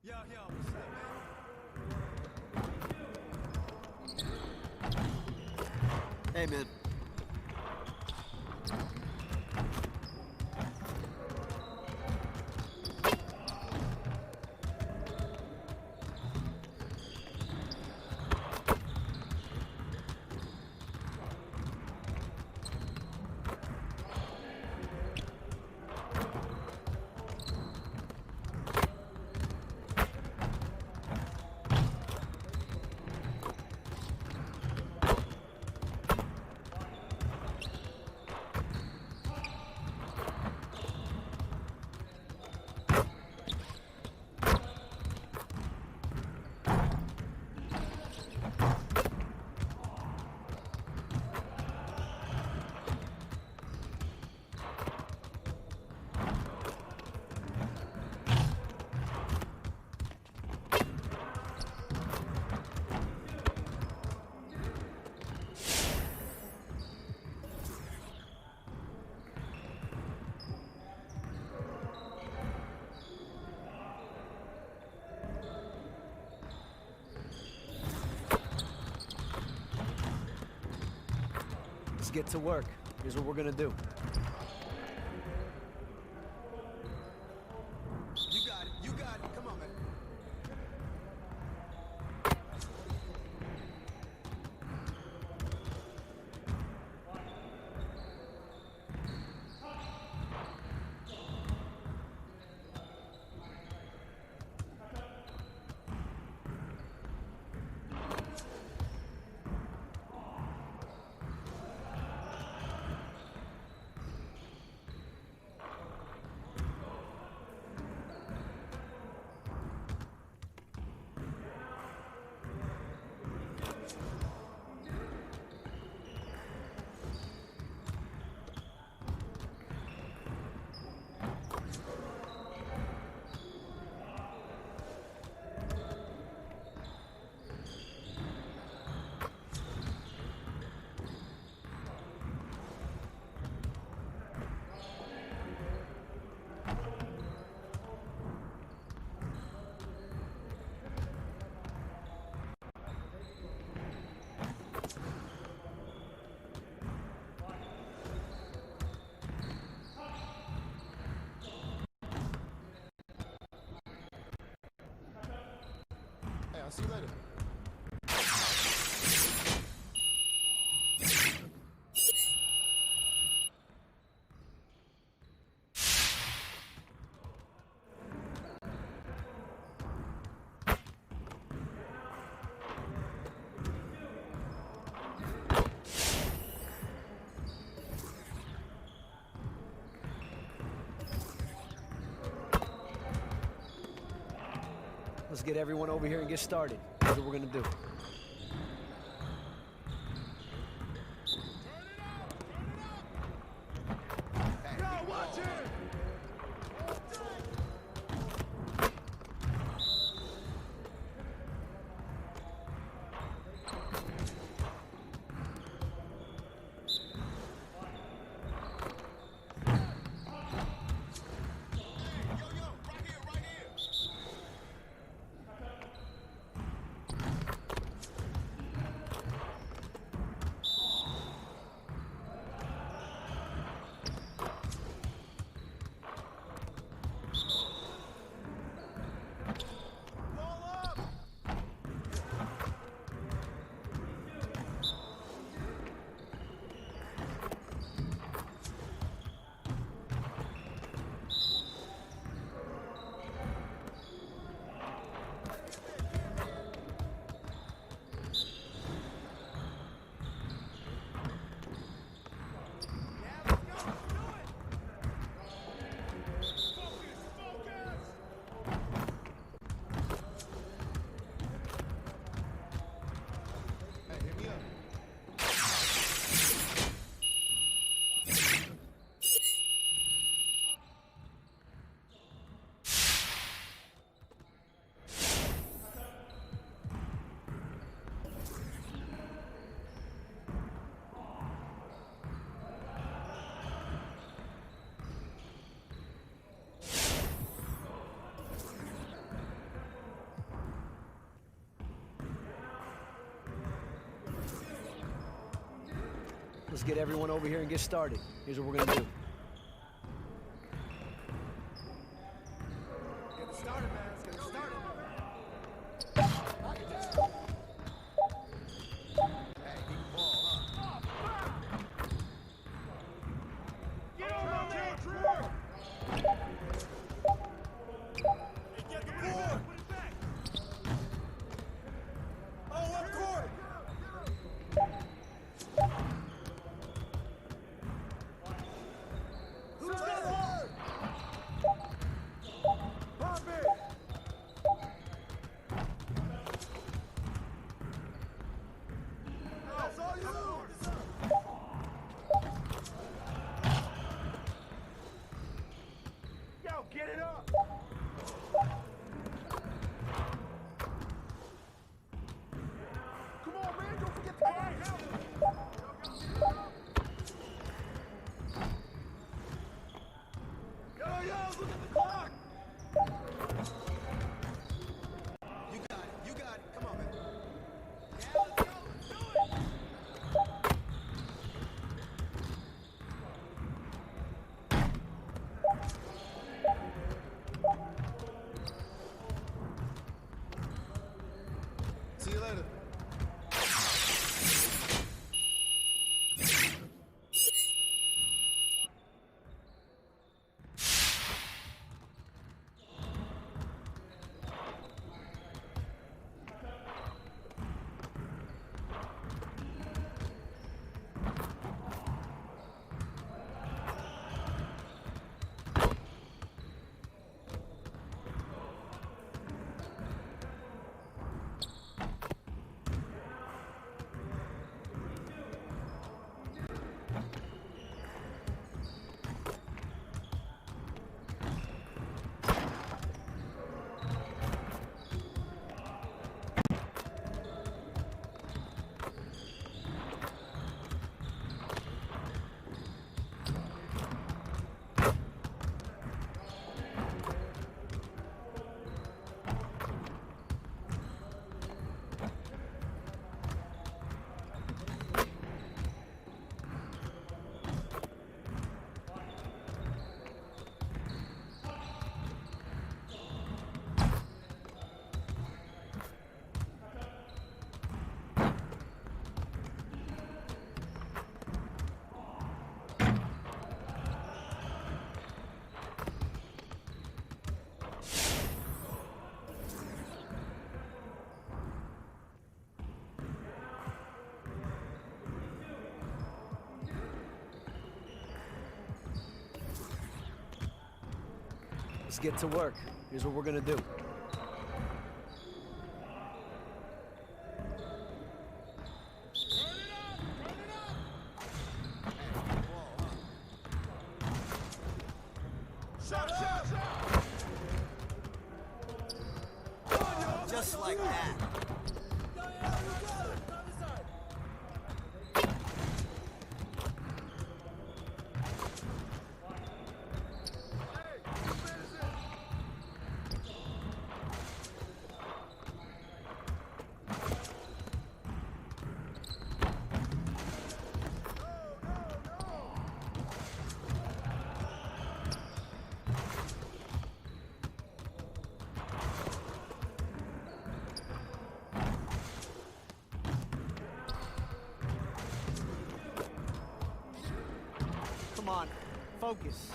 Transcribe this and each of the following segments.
Yo, what's up, man? Hey, man. Let's get to work. Here's what we're gonna do. You got it. Come on, man. Hey, I'll see you later. Let's get everyone over here and get started. Here's what we're gonna do. Yo, watch it! Let's get everyone over here and get started. Here's what we're gonna do. Get it started, man. Let's get it started. Hey, keep the ball, huh? Get on there, Drew! Hey, get the board! Put it back! Oh, up court! Who's that? Pop it! That's all you! Yo, get it up! Come on, man, don't forget the ball! Yo, look at the clock! You got it. You got it. Come on, man. Yeah, let's go, let's do it! See you later. Let's get to work. Here's what we're gonna do. Shut up! Just like that. Come on, focus.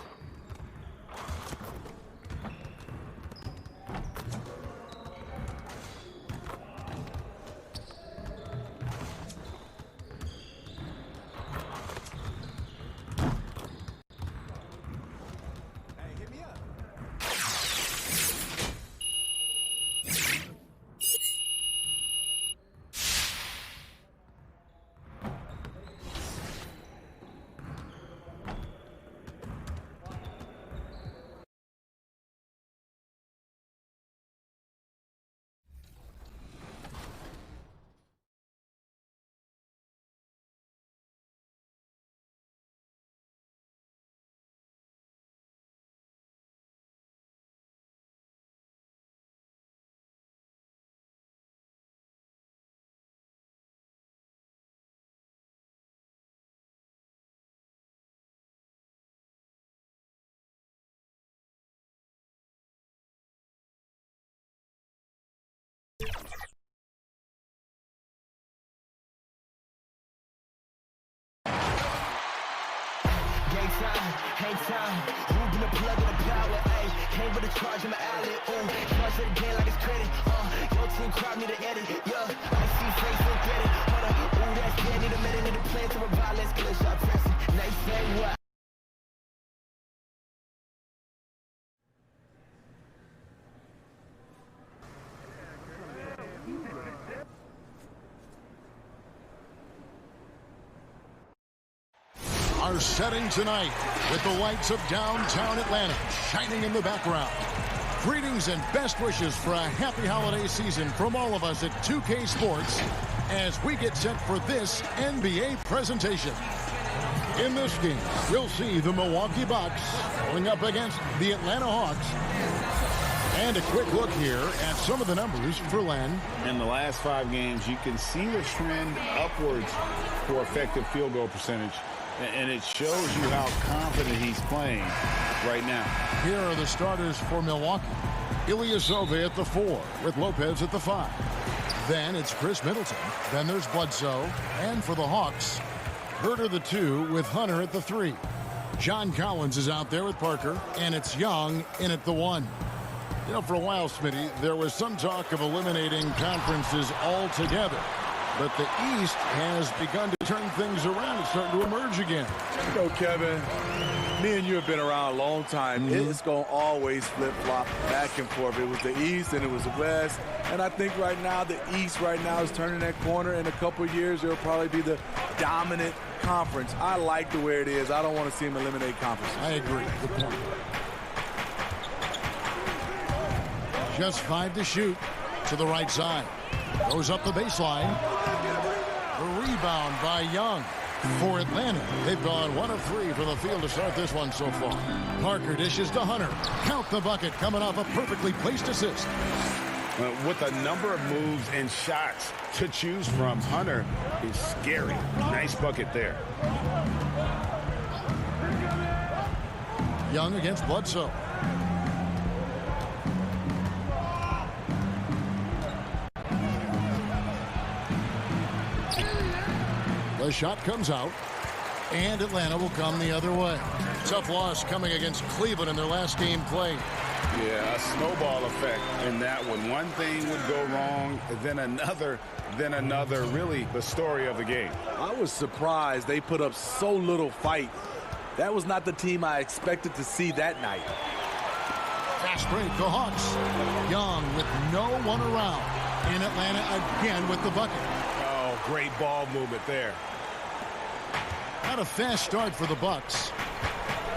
Game time, hang time. Ruben the plug in the power, ayy. Came with a charge in my alley, ooh. Charge to the game like it's credit, Your team crowd need to edit, yeah. I see face and credit, hold up. Ooh, that's dead, need a minute, need a plan to revive. Let's get a shot pressing. Nice say what? Are setting tonight with the lights of downtown Atlanta shining in the background. Greetings and best wishes for a happy holiday season from all of us at 2K Sports as we get set for this NBA presentation. In this game, we'll see the Milwaukee Bucks going up against the Atlanta Hawks. And a quick look here at some of the numbers for Len. In the last 5 games, you can see the trend upwards for effective field goal percentage. And it shows you how confident he's playing right now. Here are the starters for Milwaukee. Ilyasova at the 4 with Lopez at the 5. Then it's Chris Middleton. Then there's Bledsoe. And for the Hawks, Herter the 2 with Hunter at the 3. John Collins is out there with Parker. And it's Young in at the 1. You know, for a while, Smitty, there was some talk of eliminating conferences altogether. But the East has begun to turn things around. It's starting to emerge again. You know, Kevin, me and you have been around a long time. It's going to always flip-flop back and forth. It was the East and it was the West. And I think right now the East right now is turning that corner. In a couple of years, it'll probably be the dominant conference. I like the way it is. I don't want to see them eliminate conferences. I agree. Good point. Just 5 to shoot to the right side. Goes up the baseline. The rebound by Young for Atlanta. They've gone 1 of 3 for the field to start this one so far. Parker dishes to Hunter. Count the bucket coming off a perfectly placed assist. With a number of moves and shots to choose from, Hunter is scary. Nice bucket there. Young against Bledsoe. The shot comes out, and Atlanta will come the other way. Tough loss coming against Cleveland in their last game played. Yeah, a snowball effect in that one. One thing would go wrong, then another, really the story of the game. I was surprised they put up so little fight. That was not the team I expected to see that night. Fast break, the Hawks. Young with no one around. In Atlanta again with the bucket. Oh, great ball movement there. Not a fast start for the Bucks.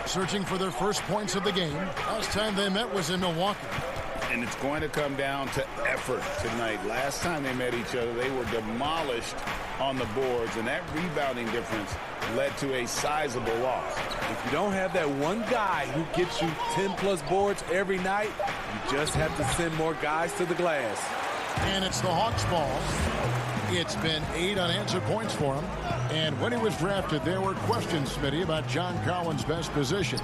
Searching for their first points of the game. Last time they met was in Milwaukee. And it's going to come down to effort tonight. Last time they met each other, they were demolished on the boards, and that rebounding difference led to a sizable loss. If you don't have that one guy who gets you 10-plus boards every night, you just have to send more guys to the glass. And it's the Hawks' ball. It's been 8 unanswered points for him. And when he was drafted, there were questions, Smitty, about John Collins' best position.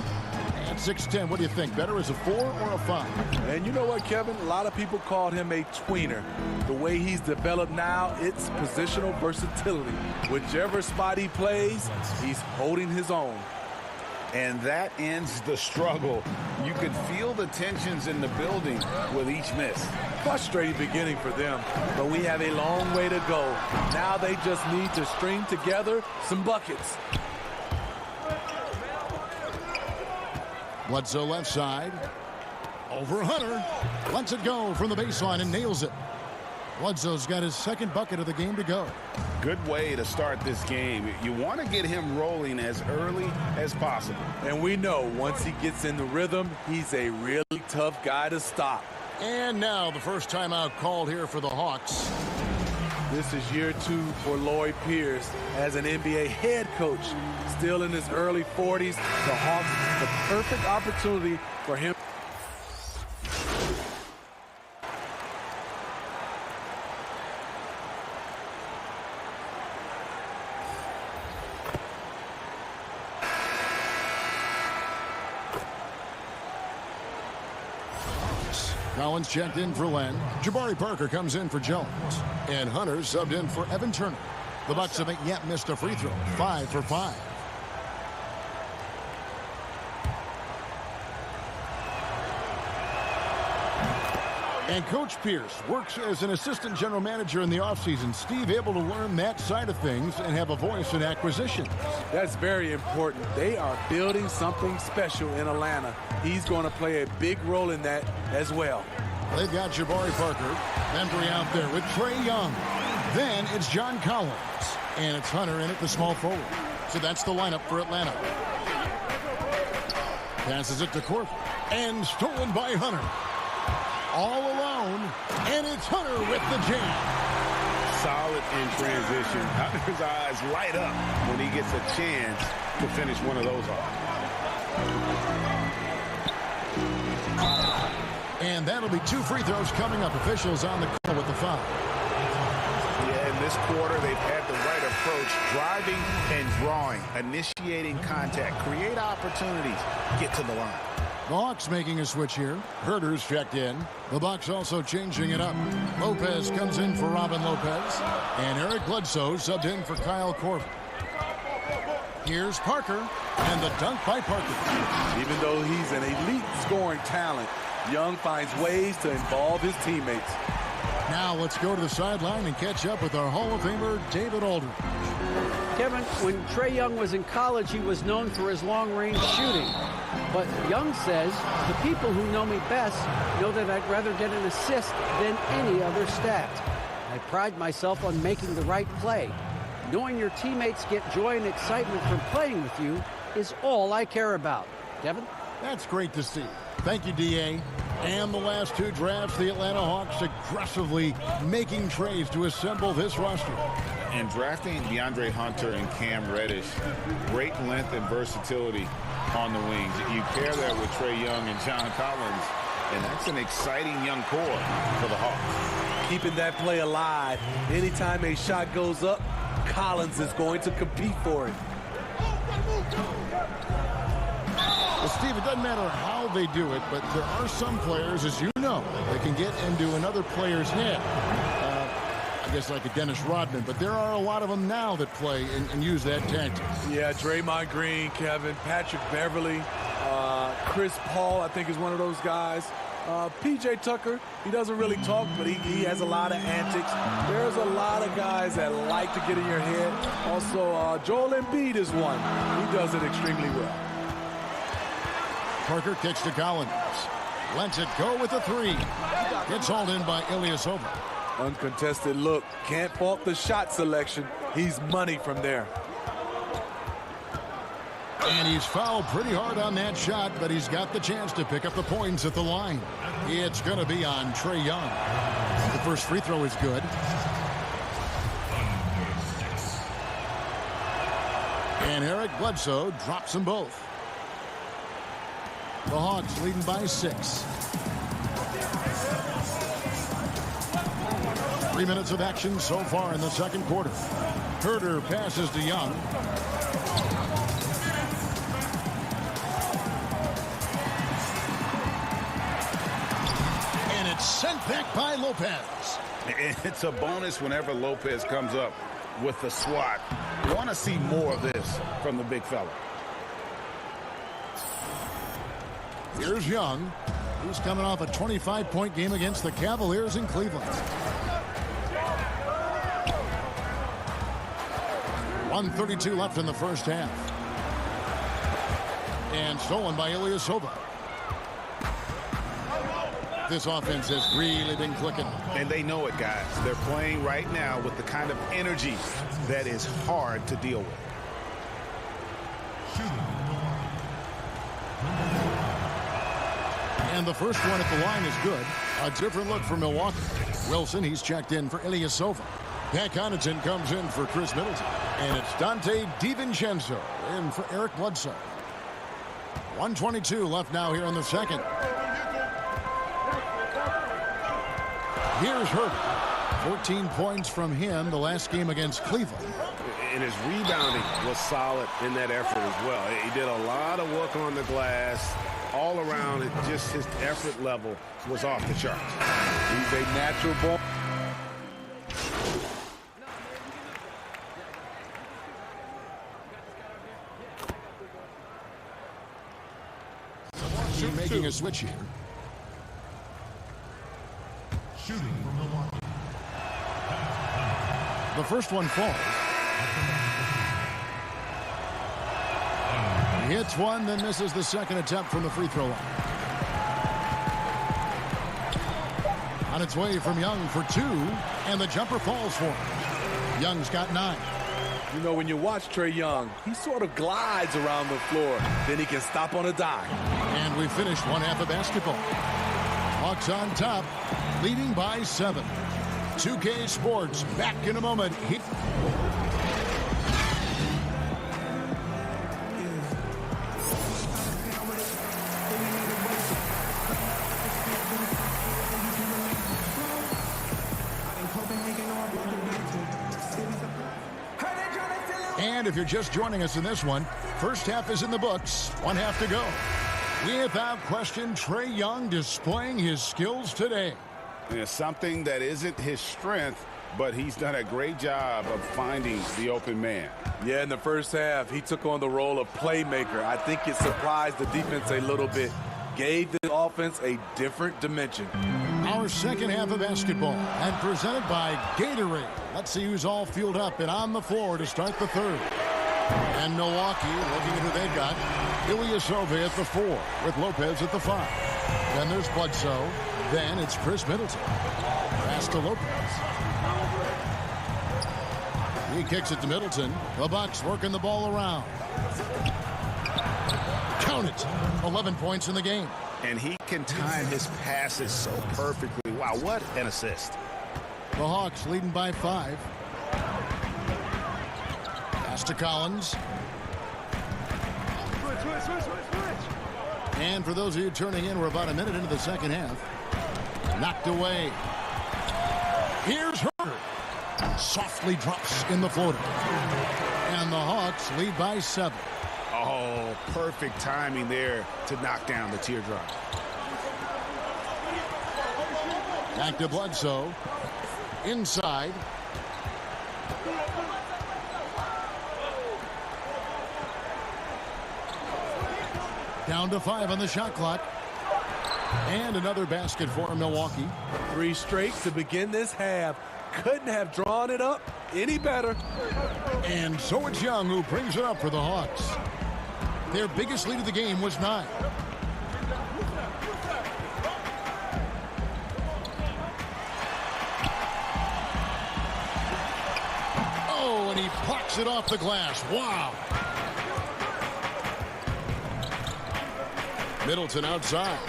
At 6'10", what do you think? Better as a 4 or a 5? And you know what, Kevin? A lot of people called him a tweener. The way he's developed now, it's positional versatility. Whichever spot he plays, he's holding his own. And that ends the struggle. You could feel the tensions in the building with each miss. Frustrating beginning for them, but we have a long way to go. Now they just need to string together some buckets. Bledsoe left side. Over Hunter. Lets it go from the baseline and nails it. Bledsoe's got his second bucket of the game to go. Good way to start this game. You want to get him rolling as early as possible. And we know once he gets in the rhythm, he's a really tough guy to stop. And now the first timeout called here for the Hawks. This is year 2 for Lloyd Pierce as an NBA head coach. Still in his early 40s, the Hawks, the perfect opportunity for him. Collins checked in for Len. Jabari Parker comes in for Jones. And Hunter subbed in for Evan Turner. The Bucks haven't yet missed a free throw. 5 for 5. And Coach Pierce works as an assistant general manager in the offseason. Steve, able to learn that side of things and have a voice in acquisitions. That's very important. They are building something special in Atlanta. He's going to play a big role in that as well. They've got Jabari Parker. Embry out there with Trae Young. Then it's John Collins. And it's Hunter in at the small forward. So that's the lineup for Atlanta. Passes it to Corver. And stolen by Hunter. All alone, and it's Hunter with the jam. Solid in transition. Hunter's eyes light up when he gets a chance to finish one of those off. And that'll be 2 free throws coming up. Officials on the call with the foul. Yeah, in this quarter, they've had the right approach, driving and drawing, initiating contact, create opportunities, get to the line. The Hawks making a switch here. Herter's checked in. The Bucks also changing it up. Lopez comes in for Robin Lopez. And Eric Bledsoe subbed in for Kyle Korver. Here's Parker. And the dunk by Parker. Even though he's an elite scoring talent, Young finds ways to involve his teammates. Now let's go to the sideline and catch up with our Hall of Famer, David Aldridge. Kevin, when Trae Young was in college, he was known for his long-range shooting. But Young says, the people who know me best know that I'd rather get an assist than any other stat. I pride myself on making the right play. Knowing your teammates get joy and excitement from playing with you is all I care about. Kevin? That's great to see. Thank you, D.A. And the last 2 drafts, the Atlanta Hawks aggressively making trades to assemble this roster. And drafting DeAndre Hunter and Cam Reddish, great length and versatility on the wings. You pair that with Trae Young and John Collins, and that's an exciting young core for the Hawks. Keeping that play alive. Anytime a shot goes up, Collins is going to compete for it. Well, Steve, it doesn't matter how they do it, but there are some players, as you know, that can get into another player's head. I guess like a Dennis Rodman, but there are a lot of them now that play and use that tactic. Yeah, Draymond Green, Kevin, Patrick Beverly, Chris Paul, I think is one of those guys. P.J. Tucker, he doesn't really talk, but he has a lot of antics. There's a lot of guys that like to get in your head. Also, Joel Embiid is one. He does it extremely well. Parker kicks to Collins. Lets it go with a 3. Gets hauled in by Ilyasova. Uncontested look. Can't fault the shot selection. He's money from there. And he's fouled pretty hard on that shot, but he's got the chance to pick up the points at the line. It's going to be on Trae Young. The first free throw is good. And Eric Bledsoe drops them both. The Hawks leading by 6. 3 minutes of action so far in the second quarter. Herter passes to Young. And it's sent back by Lopez. It's a bonus whenever Lopez comes up with the swat. You want to see more of this from the big fella. Here's Young, who's coming off a 25-point game against the Cavaliers in Cleveland. 1:32 left in the first half. And stolen by Ilyasova. This offense has really been clicking. And they know it, guys. They're playing right now with the kind of energy that is hard to deal with. And the first one at the line is good. A different look for Milwaukee. Wilson, he's checked in for Ilyasova. Pat Connaughton comes in for Chris Middleton. And it's Dante DiVincenzo in for Eric Bledsoe. 1:22 left now here in the second. Here's Herter. 14 points from him the last game against Cleveland. And his rebounding was solid in that effort as well. He did a lot of work on the glass. All around, it just his effort level was off the charts. He's a natural ball. He's making a switch here. shooting for Milwaukee. The first one falls. He hits one, then misses the second attempt from the free throw line. On its way from Young for two, and the jumper falls for him. Young's got 9. You know, when you watch Trae Young, he sort of glides around the floor. Then he can stop on a dime. And we finished one half of basketball. Hawks on top, leading by 7. 2K Sports, back in a moment. And if you're just joining us in this one, first half is in the books. One half to go. Without question, Trae Young displaying his skills today. It's something that isn't his strength, but he's done a great job of finding the open man. Yeah, in the first half, he took on the role of playmaker. I think it surprised the defense a little bit. Gave the offense a different dimension. Our second half of basketball, and presented by Gatorade. Let's see who's all fueled up and on the floor to start the third. And Milwaukee, looking at who they've got, Ilyasova at the 4, with Lopez at the 5. Then there's Bledsoe. Then it's Chris Middleton. Pass to Lopez. He kicks it to Middleton. The Bucks working the ball around. Count it. 11 points in the game. And he can time his passes so perfectly. Wow, what an assist. The Hawks leading by 5. Pass to Collins. And for those of you turning in, we're about a minute into the second half. Knocked away. Here's Herter. Softly drops in the floater. And the Hawks lead by 7. Oh, perfect timing there to knock down the teardrop. Back to Bledsoe. Inside. Down to 5 on the shot clock. And another basket for Milwaukee. 3 straight to begin this half. Couldn't have drawn it up any better. And so it's Young who brings it up for the Hawks. Their biggest lead of the game was 9. Oh, and he plucks it off the glass. Wow. Middleton outside.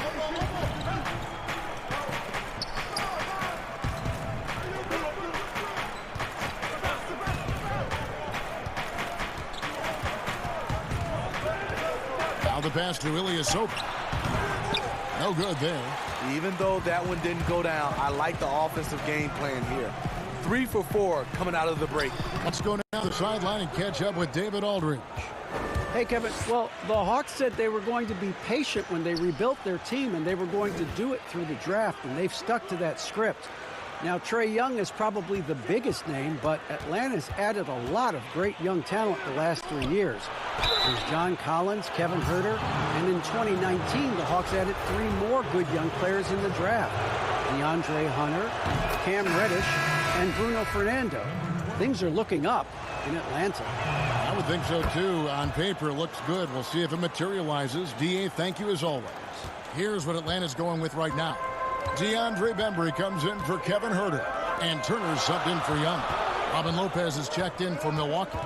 Now the pass to Ilyasova. No good there. Even though that one didn't go down, I like the offensive game plan here. 3 for 4 coming out of the break. Let's go down the sideline and catch up with David Aldridge. Hey, Kevin, well, the Hawks said they were going to be patient when they rebuilt their team, and they were going to do it through the draft, and they've stuck to that script. Now, Trae Young is probably the biggest name, but Atlanta's added a lot of great young talent the last 3 years. There's John Collins, Kevin Herter, and in 2019, the Hawks added 3 more good young players in the draft. DeAndre Hunter, Cam Reddish, and Bruno Fernando. Things are looking up in Atlanta. I would think so, too. On paper, it looks good. We'll see if it materializes. D.A., thank you as always. Here's what Atlanta's going with right now. DeAndre Bembry comes in for Kevin Herter, and Turner's subbed in for Young. Robin Lopez is checked in for Milwaukee.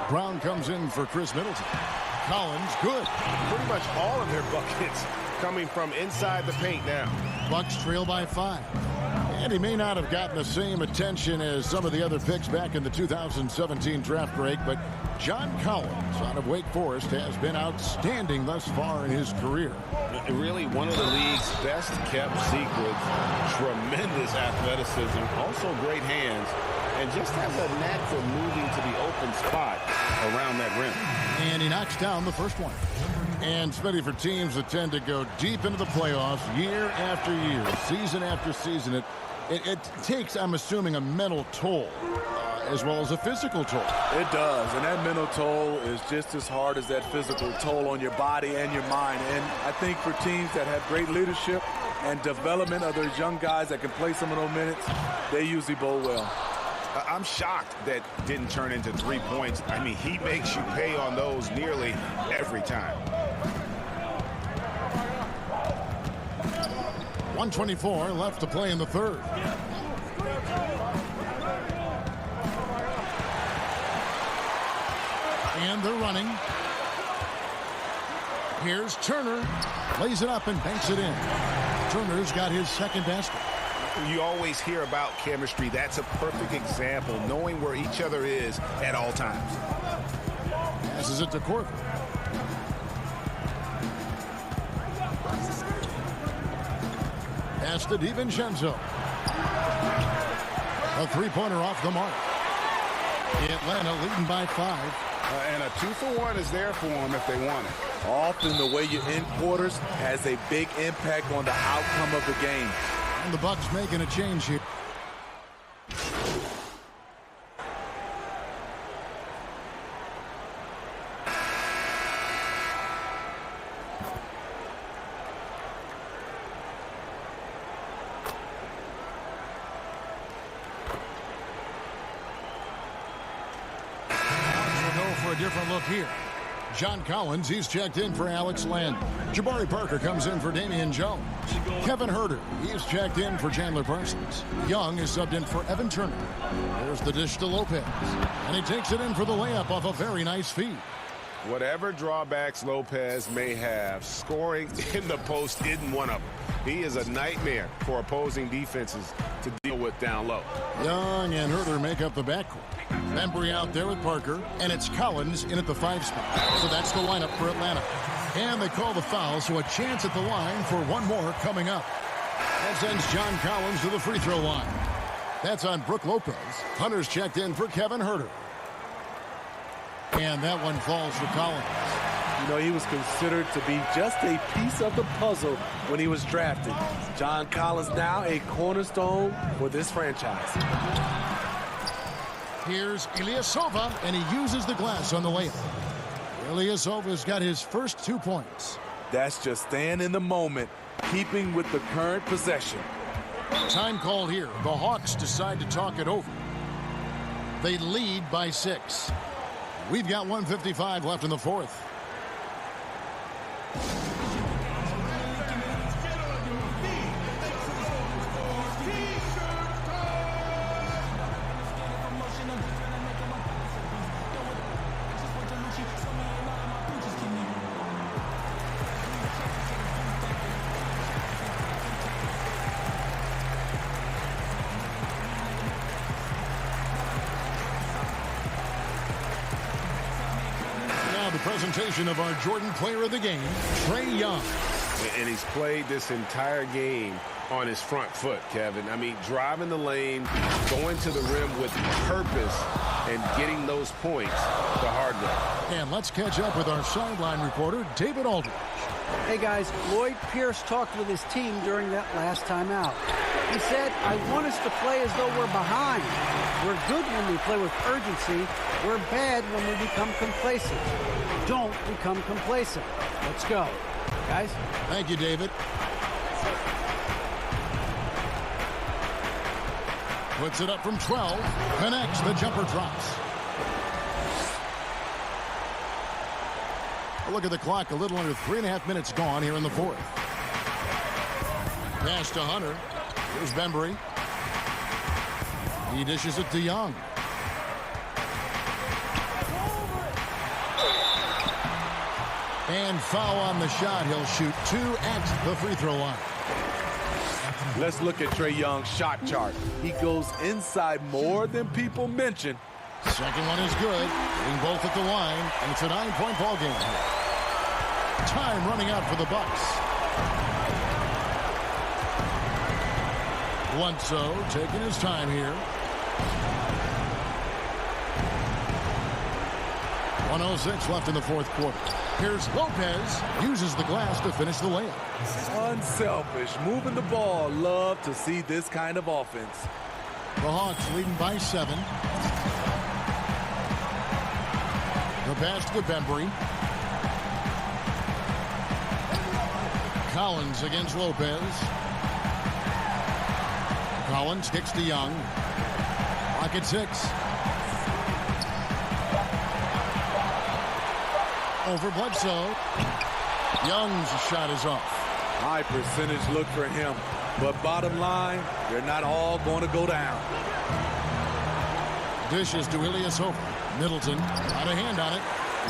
Brown comes in for Chris Middleton. Collins, good. Pretty much all of their buckets coming from inside the paint now. Bucks trail by 5. And he may not have gotten the same attention as some of the other picks back in the 2017 draft break, but John Collins out of Wake Forest has been outstanding thus far in his career. Really one of the league's best kept secrets. Tremendous athleticism, also great hands, and just has a knack for moving to the open spot around that rim. And he knocks down the first one. And Smitty, for teams that tend to go deep into the playoffs year after year, season after season, it takes, I'm assuming, a mental toll as well as a physical toll. It does, and that mental toll is just as hard as that physical toll on your body and your mind. And I think for teams that have great leadership, and development of those young guys that can play some of those minutes, they usually bowl well. I'm shocked that didn't turn into 3 points. I mean, he makes you pay on those nearly every time. 1:24 left to play in the third. And they're running. Here's Turner. Lays it up and banks it in. Turner's got his second basket. You always hear about chemistry. That's a perfect example, knowing where each other is at all times. Passes it to Corver. Pass to DiVincenzo. A three-pointer off the mark. Atlanta leading by 5. And a 2-for-1 is there for them if they want it. Often the way you end quarters has a big impact on the outcome of the game. And the Bucks making a change here. For a different look here. John Collins, he's checked in for Alex Land. Jabari Parker comes in for Damian Jones. Kevin Huerter, he's checked in for Chandler Parsons. Young is subbed in for Evan Turner. There's the dish to Lopez. And he takes it in for the layup off a very nice feed. Whatever drawbacks Lopez may have, scoring in the post isn't one of them. He is a nightmare for opposing defenses to deal with down low. Young and Huerter make up the backcourt. Bembry out there with Parker, and it's Collins in at the 5 spot. So that's the lineup for Atlanta. And they call the foul, so a chance at the line for one more coming up. That sends John Collins to the free throw line. That's on Brook Lopez. Hunter's checked in for Kevin Huerter. And that one falls for Collins. You know, he was considered to be just a piece of the puzzle when he was drafted. John Collins now a cornerstone for this franchise. Here's Ilyasova, and he uses the glass on the layup. Ilyasova's got his first 2 points. That's just staying in the moment, keeping with the current possession. Time called here. The Hawks decide to talk it over. They lead by 6. We've got 1:55 left in the fourth. Presentation of our Jordan Player of the Game, Trae Young. And he's played this entire game on his front foot, Kevin. I mean, driving the lane, going to the rim with purpose, and getting those points the hard way. And let's catch up with our sideline reporter, David Aldridge. Hey, guys, Lloyd Pierce talked with his team during that last time out. He said, I want us to play as though we're behind. We're good when we play with urgency. We're bad when we become complacent. Don't become complacent. Let's go. Guys? Thank you, David. Puts it up from 12. Connects. The jumper drops. A look at the clock. A little under 3.5 minutes gone here in the fourth. Pass to Hunter. Here's Bembry. He dishes it to Young. And foul on the shot. He'll shoot 2 at the free throw line. Let's look at Trae Young's shot chart. He goes inside more than people mention. Second one is good. Hitting both at the line, and it's a 9-point ball game. Time running out for the Bucks. Bledsoe taking his time here. 1:06 left in the fourth quarter. Here's Lopez. Uses the glass to finish the layup. Unselfish, moving the ball. Love to see this kind of offense. The Hawks leading by 7. The pass to Bembry. Collins against Lopez. Collins kicks to Young. Clock at 6. Over Bledsoe. Young's shot is off. High percentage look for him. But bottom line, they're not all going to go down. Dishes to Ilyasova. Middleton, out of hand on it.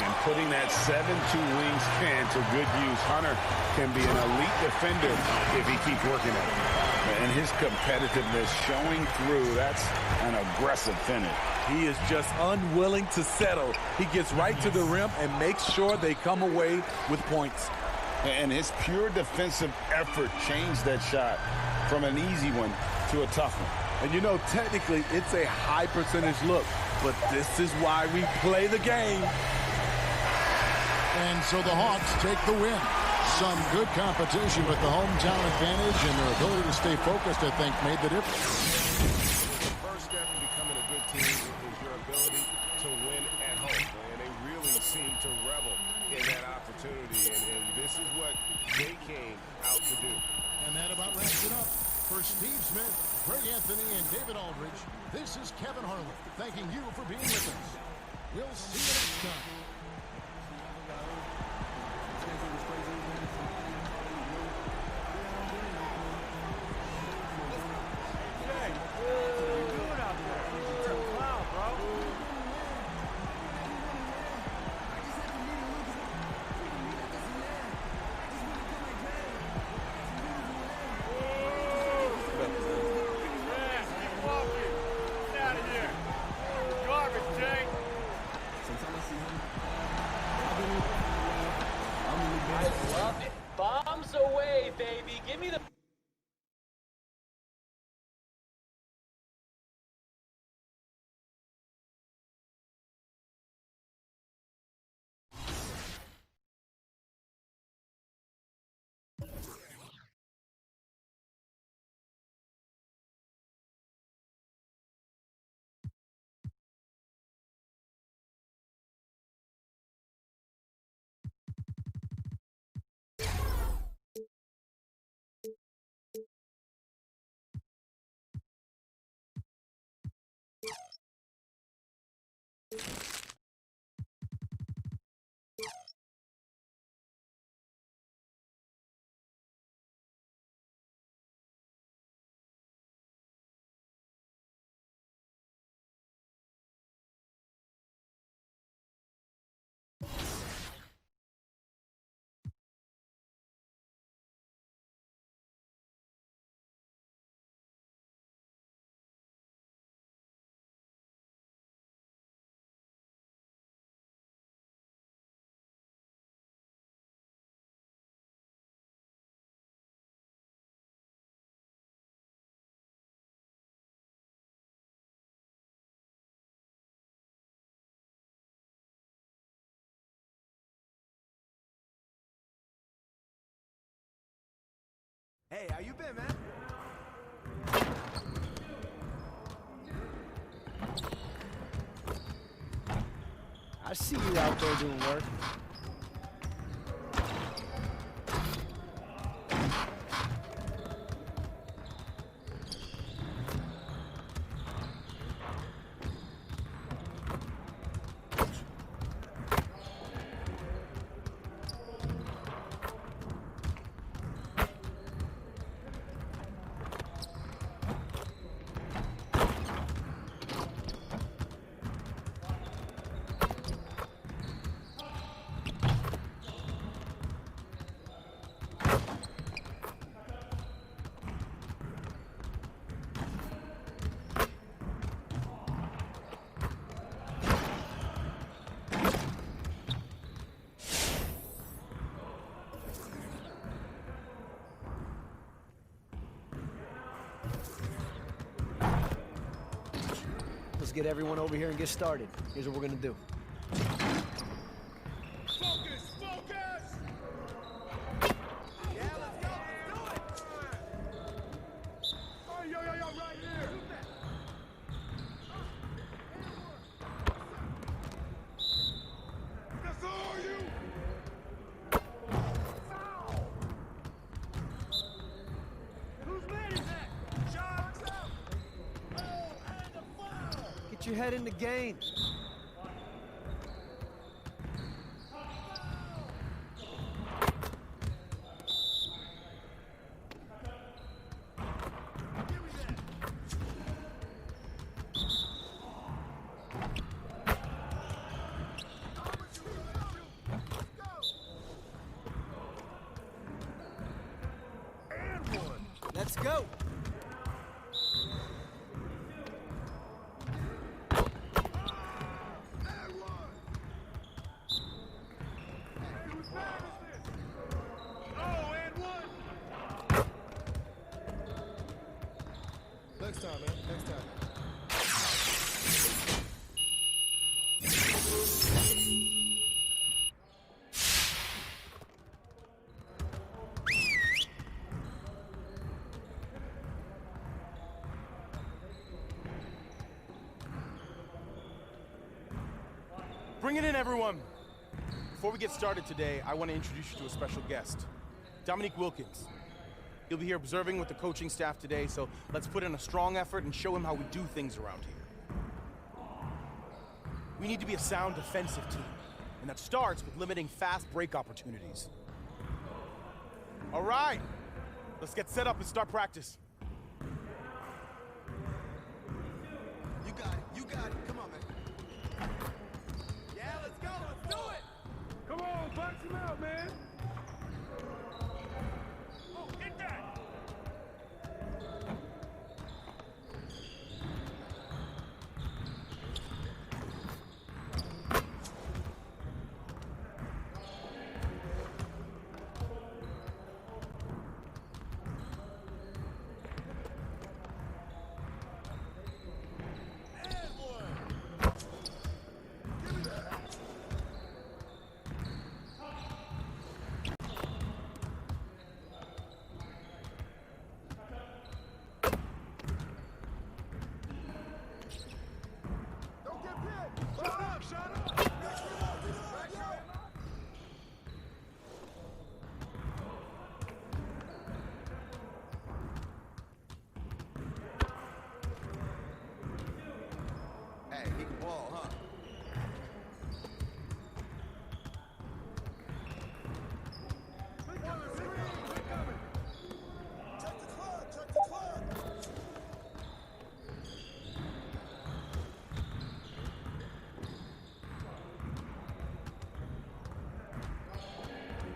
And putting that 7-2 wingspan to good use. Hunter can be an elite defender if he keeps working at it. And his competitiveness showing through. That's an aggressive finish. He is just unwilling to settle. He gets right to the rim and makes sure they come away with points. And his pure defensive effort changed that shot from an easy one to a tough one. And you know, technically, it's a high percentage look. But this is why we play the game. And so the Hawks take the win. Some good competition, but the hometown advantage and their ability to stay focused, I think, made the difference. The first step in becoming a good team is your ability to win at home. And they really seem to revel in that opportunity. And this is what they came out to do. And that about wraps it up. For Steve Smith, Greg Anthony, and David Aldridge, this is Kevin Harlan thanking you for being with us. We'll see you next time. Bombs away, baby. Give me the... Hey, how you been, man? I see you out there doing work. Let's get everyone over here and get started. Here's what we're gonna do. Focus! Focus! Yeah, let's go! Let's do it! Oh, yo, right here! That's all you! Foul! Whose man is that? Shots out! your head in the game. Let's go. Next time, man. Next time. Bring it in, everyone. Before we get started today, I want to introduce you to a special guest, Dominique Wilkins. He'll be here observing with the coaching staff today, so let's put in a strong effort and show him how we do things around here. We need to be a sound defensive team, and that starts with limiting fast break opportunities. All right, let's get set up and start practice. You got it. You got it. Come on, man. Yeah, let's go. Let's do it. Come on, box him out, man. Oh, hit that. Hey, he can ball, huh? Check the clock. Check the clock.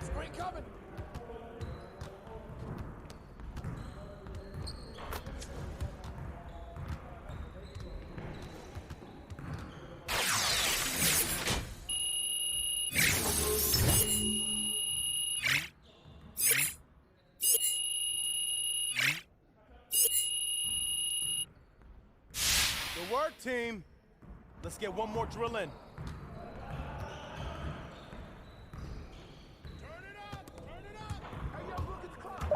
Screen coming. Good work, team. Let's get one more drill in. Turn it up. Turn it up. Hey, yo, look at the clock.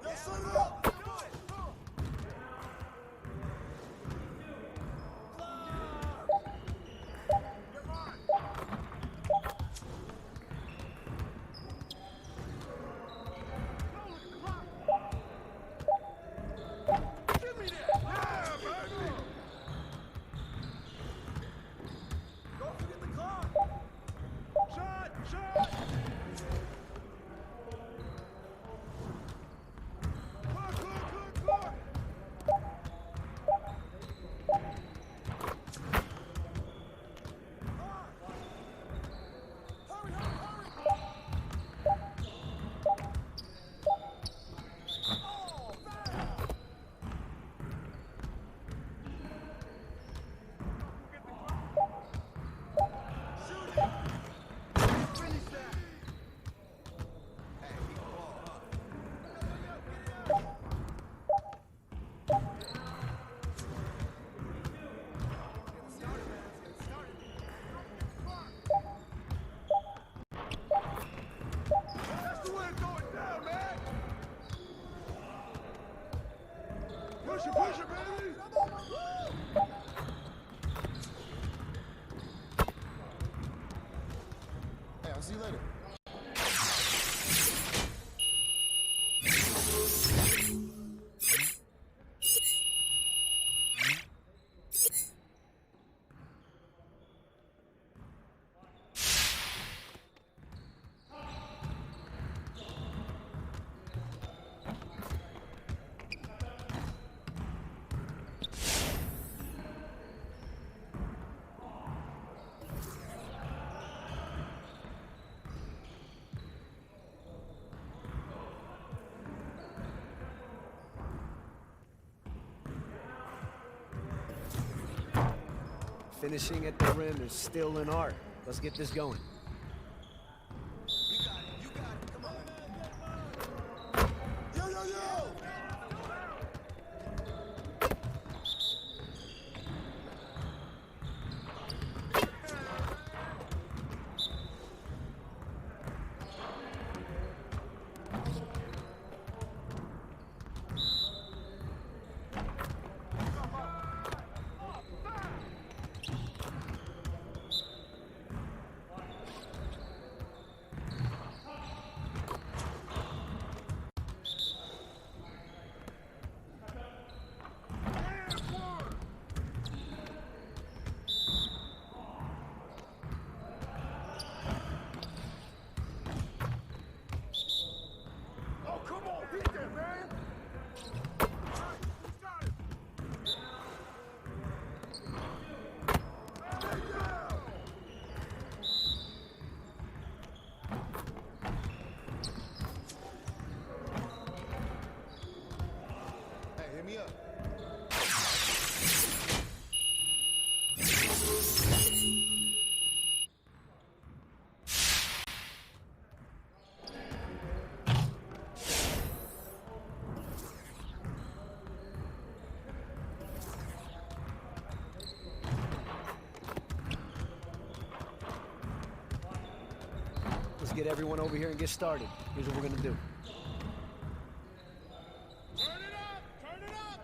Yo, set it up. Do it. Get mine. Give me that. Yeah, baby. Don't forget the clock. Shot. Shot. Clock, clock, clock, clock. Hurry, hurry, hurry. Oh, foul. Shoot it. Finish that. Hey, he can ball, huh? That's the way it's going down, man. Push it, baby. Hey, I'll see you later. Finishing at the rim is still an art. Let's get this going. Yo, yo, yo! Oh, come on, beat that, man! Who's got it? Stay down! Hey, hit me up. Let's get everyone over here and get started. Here's what we're gonna do. Turn it up! Turn it up!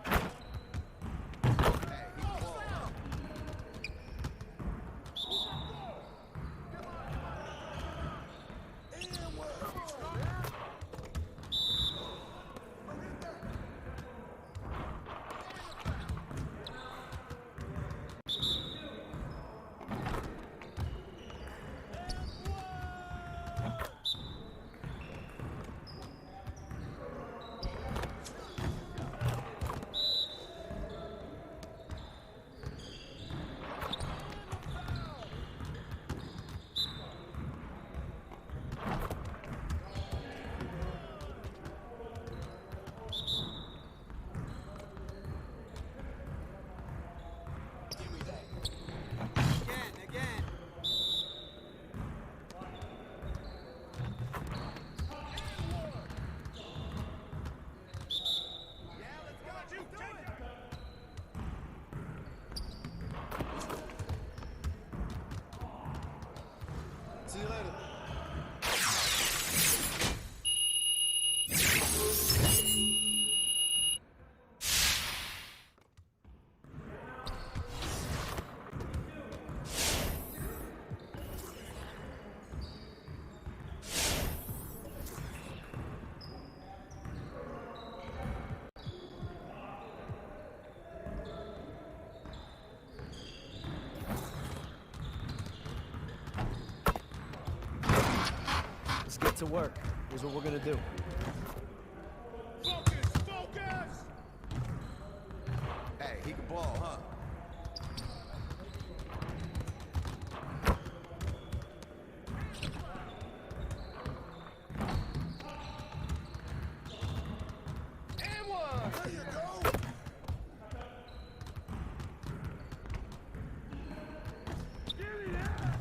Hey, he ball. And what? Come on, man. Hit that. See you later. Let's get to work. Here's what we're gonna do. Focus! Focus! Hey, he can ball, huh? And one! There you go! Give me that!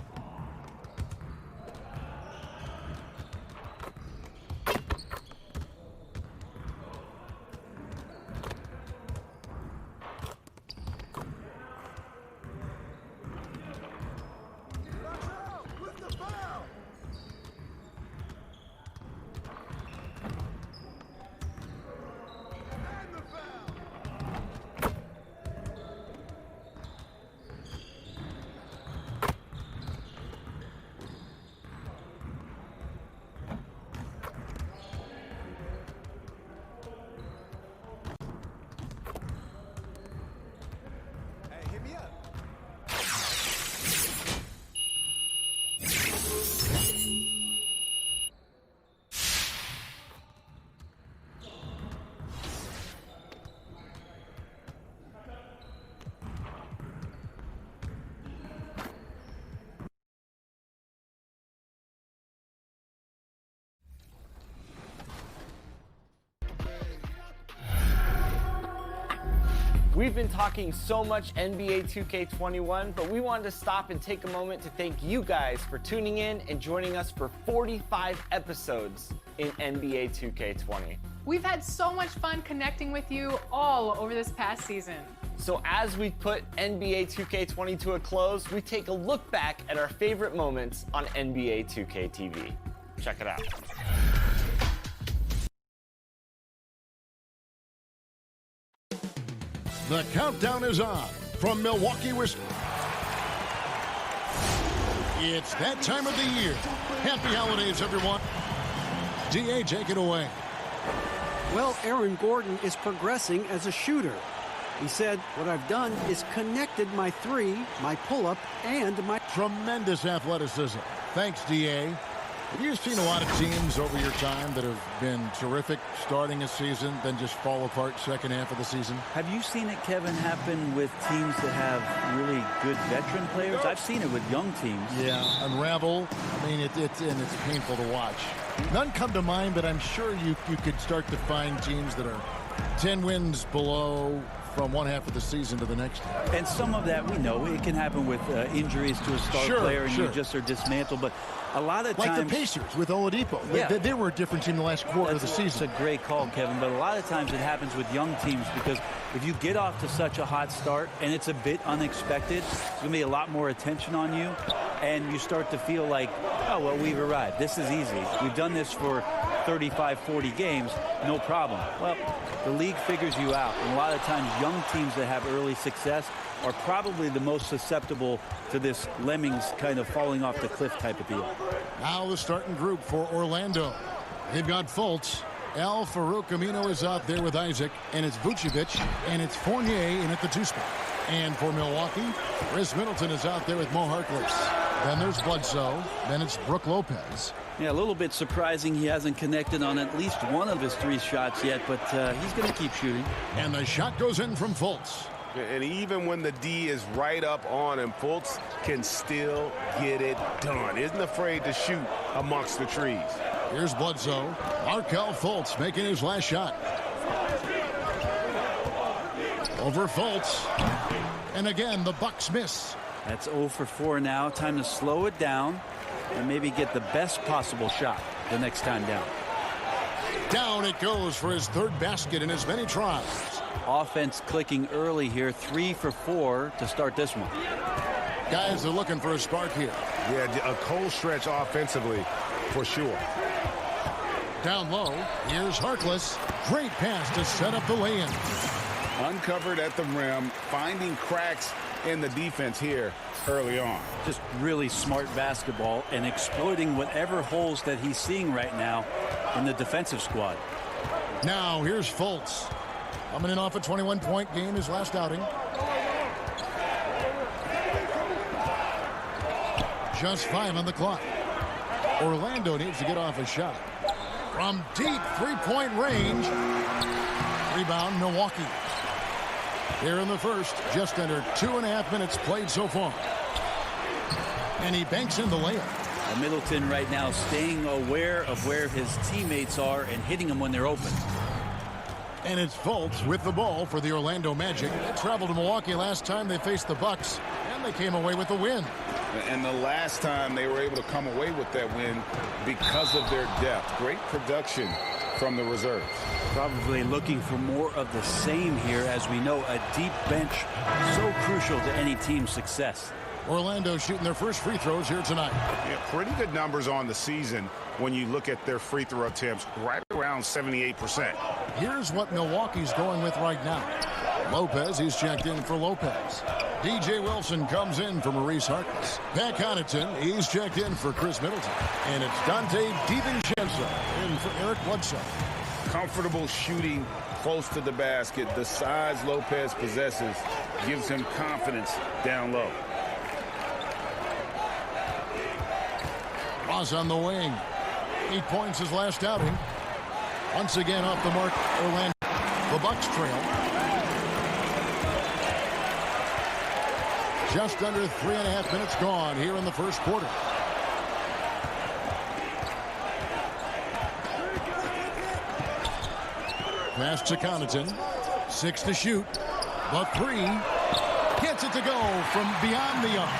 We've been talking so much NBA 2K21, but we wanted to stop and take a moment to thank you guys for tuning in and joining us for 45 episodes in NBA 2K20. We've had so much fun connecting with you all over this past season. So as we put NBA 2K20 to a close, we take a look back at our favorite moments on NBA 2K TV. Check it out. The countdown is on from Milwaukee, Wisconsin. It's that time of the year. Happy holidays, everyone. DA, take it away. Well, Aaron Gordon is progressing as a shooter. He said, what I've done is connected my three, my pull-up, and my... Tremendous athleticism. Thanks, DA. Have you seen a lot of teams over your time that have been terrific starting a season, then just fall apart second half of the season? Have you seen it, Kevin, happen with teams that have really good veteran players? I've seen it with young teams. Yeah, unravel. I mean, it's painful to watch. None come to mind, but I'm sure you could start to find teams that are 10 wins below from one half of the season to the next. And some of that, we know, it can happen with injuries to a star player, and you just are dismantled. But a lot of times... Like the Pacers with Oladipo. Yeah. They were a different team the last quarter of the season. It's a great call, Kevin. But a lot of times it happens with young teams because if you get off to such a hot start and it's a bit unexpected, there's going to be a lot more attention on you. And you start to feel like, oh, well, we've arrived. This is easy. We've done this for 35, 40 games. No problem. Well, the league figures you out. And a lot of times young teams that have early success are probably the most susceptible to this lemmings kind of falling off the cliff type of deal. Now the starting group for Orlando. They've got Fultz. Al Farouk Amino is out there with Isaac, and it's Vucevic, and it's Fournier in at the 2 spot. And for Milwaukee, Chris Middleton is out there with Mo Harkless. Then there's Bledsoe. Then it's Brook Lopez. Yeah, a little bit surprising he hasn't connected on at least one of his 3 shots yet, but he's going to keep shooting. And the shot goes in from Fultz. And even when the D is right up on him, Fultz can still get it done. Isn't afraid to shoot amongst the trees. Here's Bledsoe. Markelle Fultz making his last shot. Over Fultz. And again, the Bucks miss. That's 0 for 4 now. Time to slow it down and maybe get the best possible shot the next time down. Down it goes for his 3rd basket in as many tries. Offense clicking early here. 3 for 4 to start this one. Guys are looking for a spark here. Yeah, a cold stretch offensively for sure. Down low, here's Harkless. Great pass to set up the lay-in. Uncovered at the rim, finding cracks in the defense here early on. Just really smart basketball and exploiting whatever holes that he's seeing right now in the defensive squad. Now here's Fultz. Coming in off a 21-point game, his last outing. Just 5 on the clock. Orlando needs to get off a shot. From deep 3-point range. Rebound, Milwaukee. Here in the first, just under 2.5 minutes played so far. And he banks in the layup. Middleton right now staying aware of where his teammates are and hitting them when they're open. And it's Fultz with the ball for the Orlando Magic. They traveled to Milwaukee last time they faced the Bucks, and they came away with the win. And the last time they were able to come away with that win because of their depth. Great production from the reserves. Probably looking for more of the same here. As we know, a deep bench so crucial to any team's success. Orlando shooting their first free throws here tonight. Yeah, pretty good numbers on the season when you look at their free throw attempts, right around 78%. Here's what Milwaukee's going with right now. Lopez, he's checked in for Lopez. DJ Wilson comes in for Maurice Harkless. Pat Connaughton, he's checked in for Chris Middleton. And it's Dante DiVincenzo in for Eric Bledsoe. Comfortable shooting close to the basket. The size Lopez possesses gives him confidence down low. Ross on the wing. 8 points his last outing. Once again off the mark, Orlando. The Bucks trail. Just under 3.5 minutes gone here in the first quarter. Pass to Connaughton. 6 to shoot. The three. Gets it to go from beyond the arc.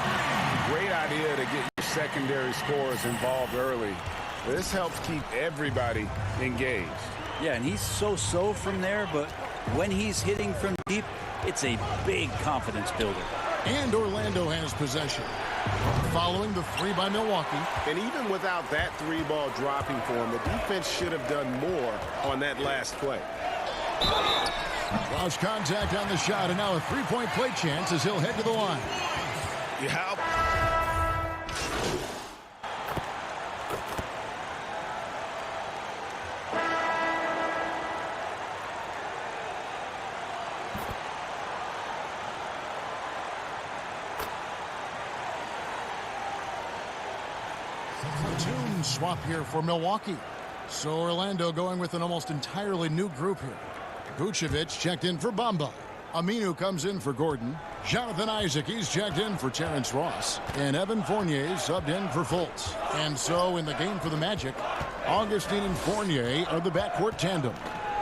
Great idea to get your secondary scorers involved early. This helps keep everybody engaged. Yeah, and he's so-so from there, but when he's hitting from deep, it's a big confidence builder. And Orlando has possession. Following the three by Milwaukee. And even without that three ball dropping for him, the defense should have done more on that last play. Lost contact on the shot, and now a three-point play chance as he'll head to the line. Yeah. Platoon swap here for Milwaukee. So Orlando going with an almost entirely new group here. Vucevic checked in for Bamba. Aminu comes in for Gordon. Jonathan Isaac, he's checked in for Terrence Ross. And Evan Fournier subbed in for Fultz. And so in the game for the Magic, Augustine and Fournier are the backcourt tandem.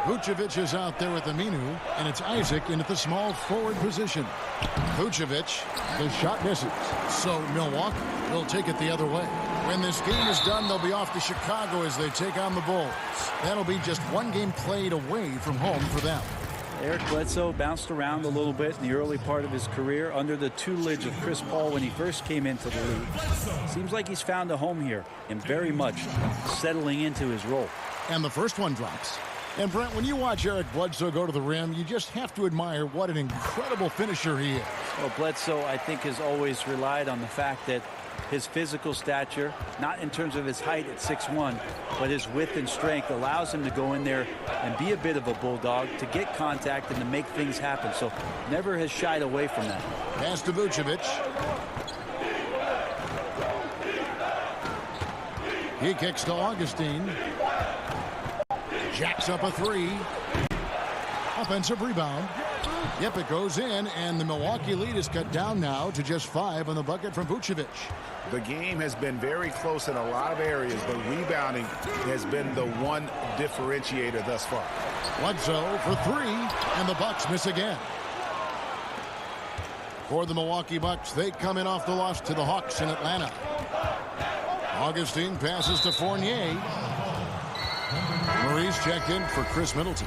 Vucevic is out there with Aminu, and it's Isaac in at the small forward position. Vucevic, the shot misses. So Milwaukee will take it the other way. When this game is done, they'll be off to Chicago as they take on the Bulls. That'll be just one game played away from home for them. Eric Bledsoe bounced around a little bit in the early part of his career under the tutelage of Chris Paul when he first came into the league. Seems like he's found a home here and very much settling into his role. And the first one drops. And Brent, when you watch Eric Bledsoe go to the rim, you just have to admire what an incredible finisher he is. Well, Bledsoe, I think, has always relied on the fact that his physical stature, not in terms of his height at 6'1", but his width and strength allows him to go in there and be a bit of a bulldog, to get contact and to make things happen. So never has shied away from that. Pass to Vucevic. He kicks to Augustine. Jacks up a three. Offensive rebound. Yep, it goes in, and the Milwaukee lead is cut down now to just 5 on the bucket from Vucevic. The game has been very close in a lot of areas, but rebounding has been the one differentiator thus far. Bledsoe for 3, and the Bucks miss again. For the Milwaukee Bucks, they come in off the loss to the Hawks in Atlanta. Augustine passes to Fournier. Maurice checked in for Chris Middleton.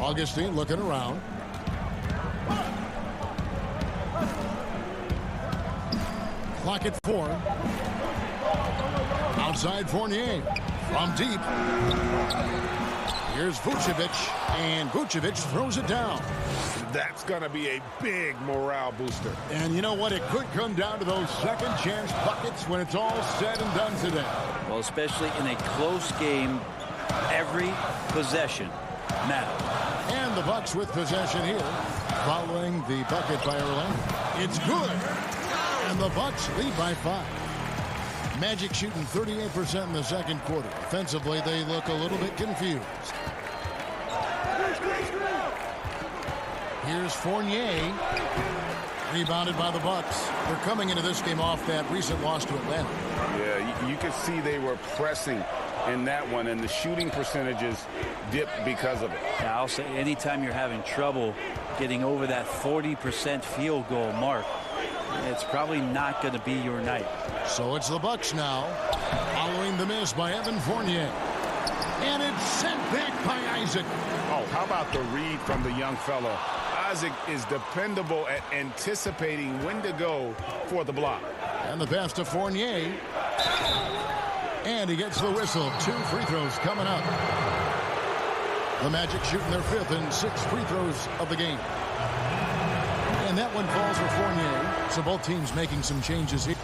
Augustine looking around. Clock at 4. Outside Fournier. From deep. Here's Vucevic, and Vucevic throws it down. That's going to be a big morale booster. And you know what? It could come down to those second chance buckets when it's all said and done today. Well, especially in a close game, every possession matters. And the Bucks with possession here, following the bucket by Orlando. It's good, and the Bucks lead by 5. Magic shooting 38% in the second quarter. Offensively, they look a little bit confused. Here's Fournier, rebounded by the Bucks. They're coming into this game off that recent loss to Atlanta. Yeah, you could see they were pressing in that one, and the shooting percentages dipped because of it. Yeah, I'll say anytime you're having trouble getting over that 40% field goal mark, it's probably not going to be your night. So it's the Bucks now, following the miss by Evan Fournier. And it's sent back by Isaac. Oh, how about the read from the young fellow? Isaac is dependable at anticipating when to go for the block. And the pass to Fournier. And he gets the whistle. 2 free throws coming up. The Magic shooting their 5th and 6th free throws of the game. And that one falls for Fournier. So both teams making some changes here.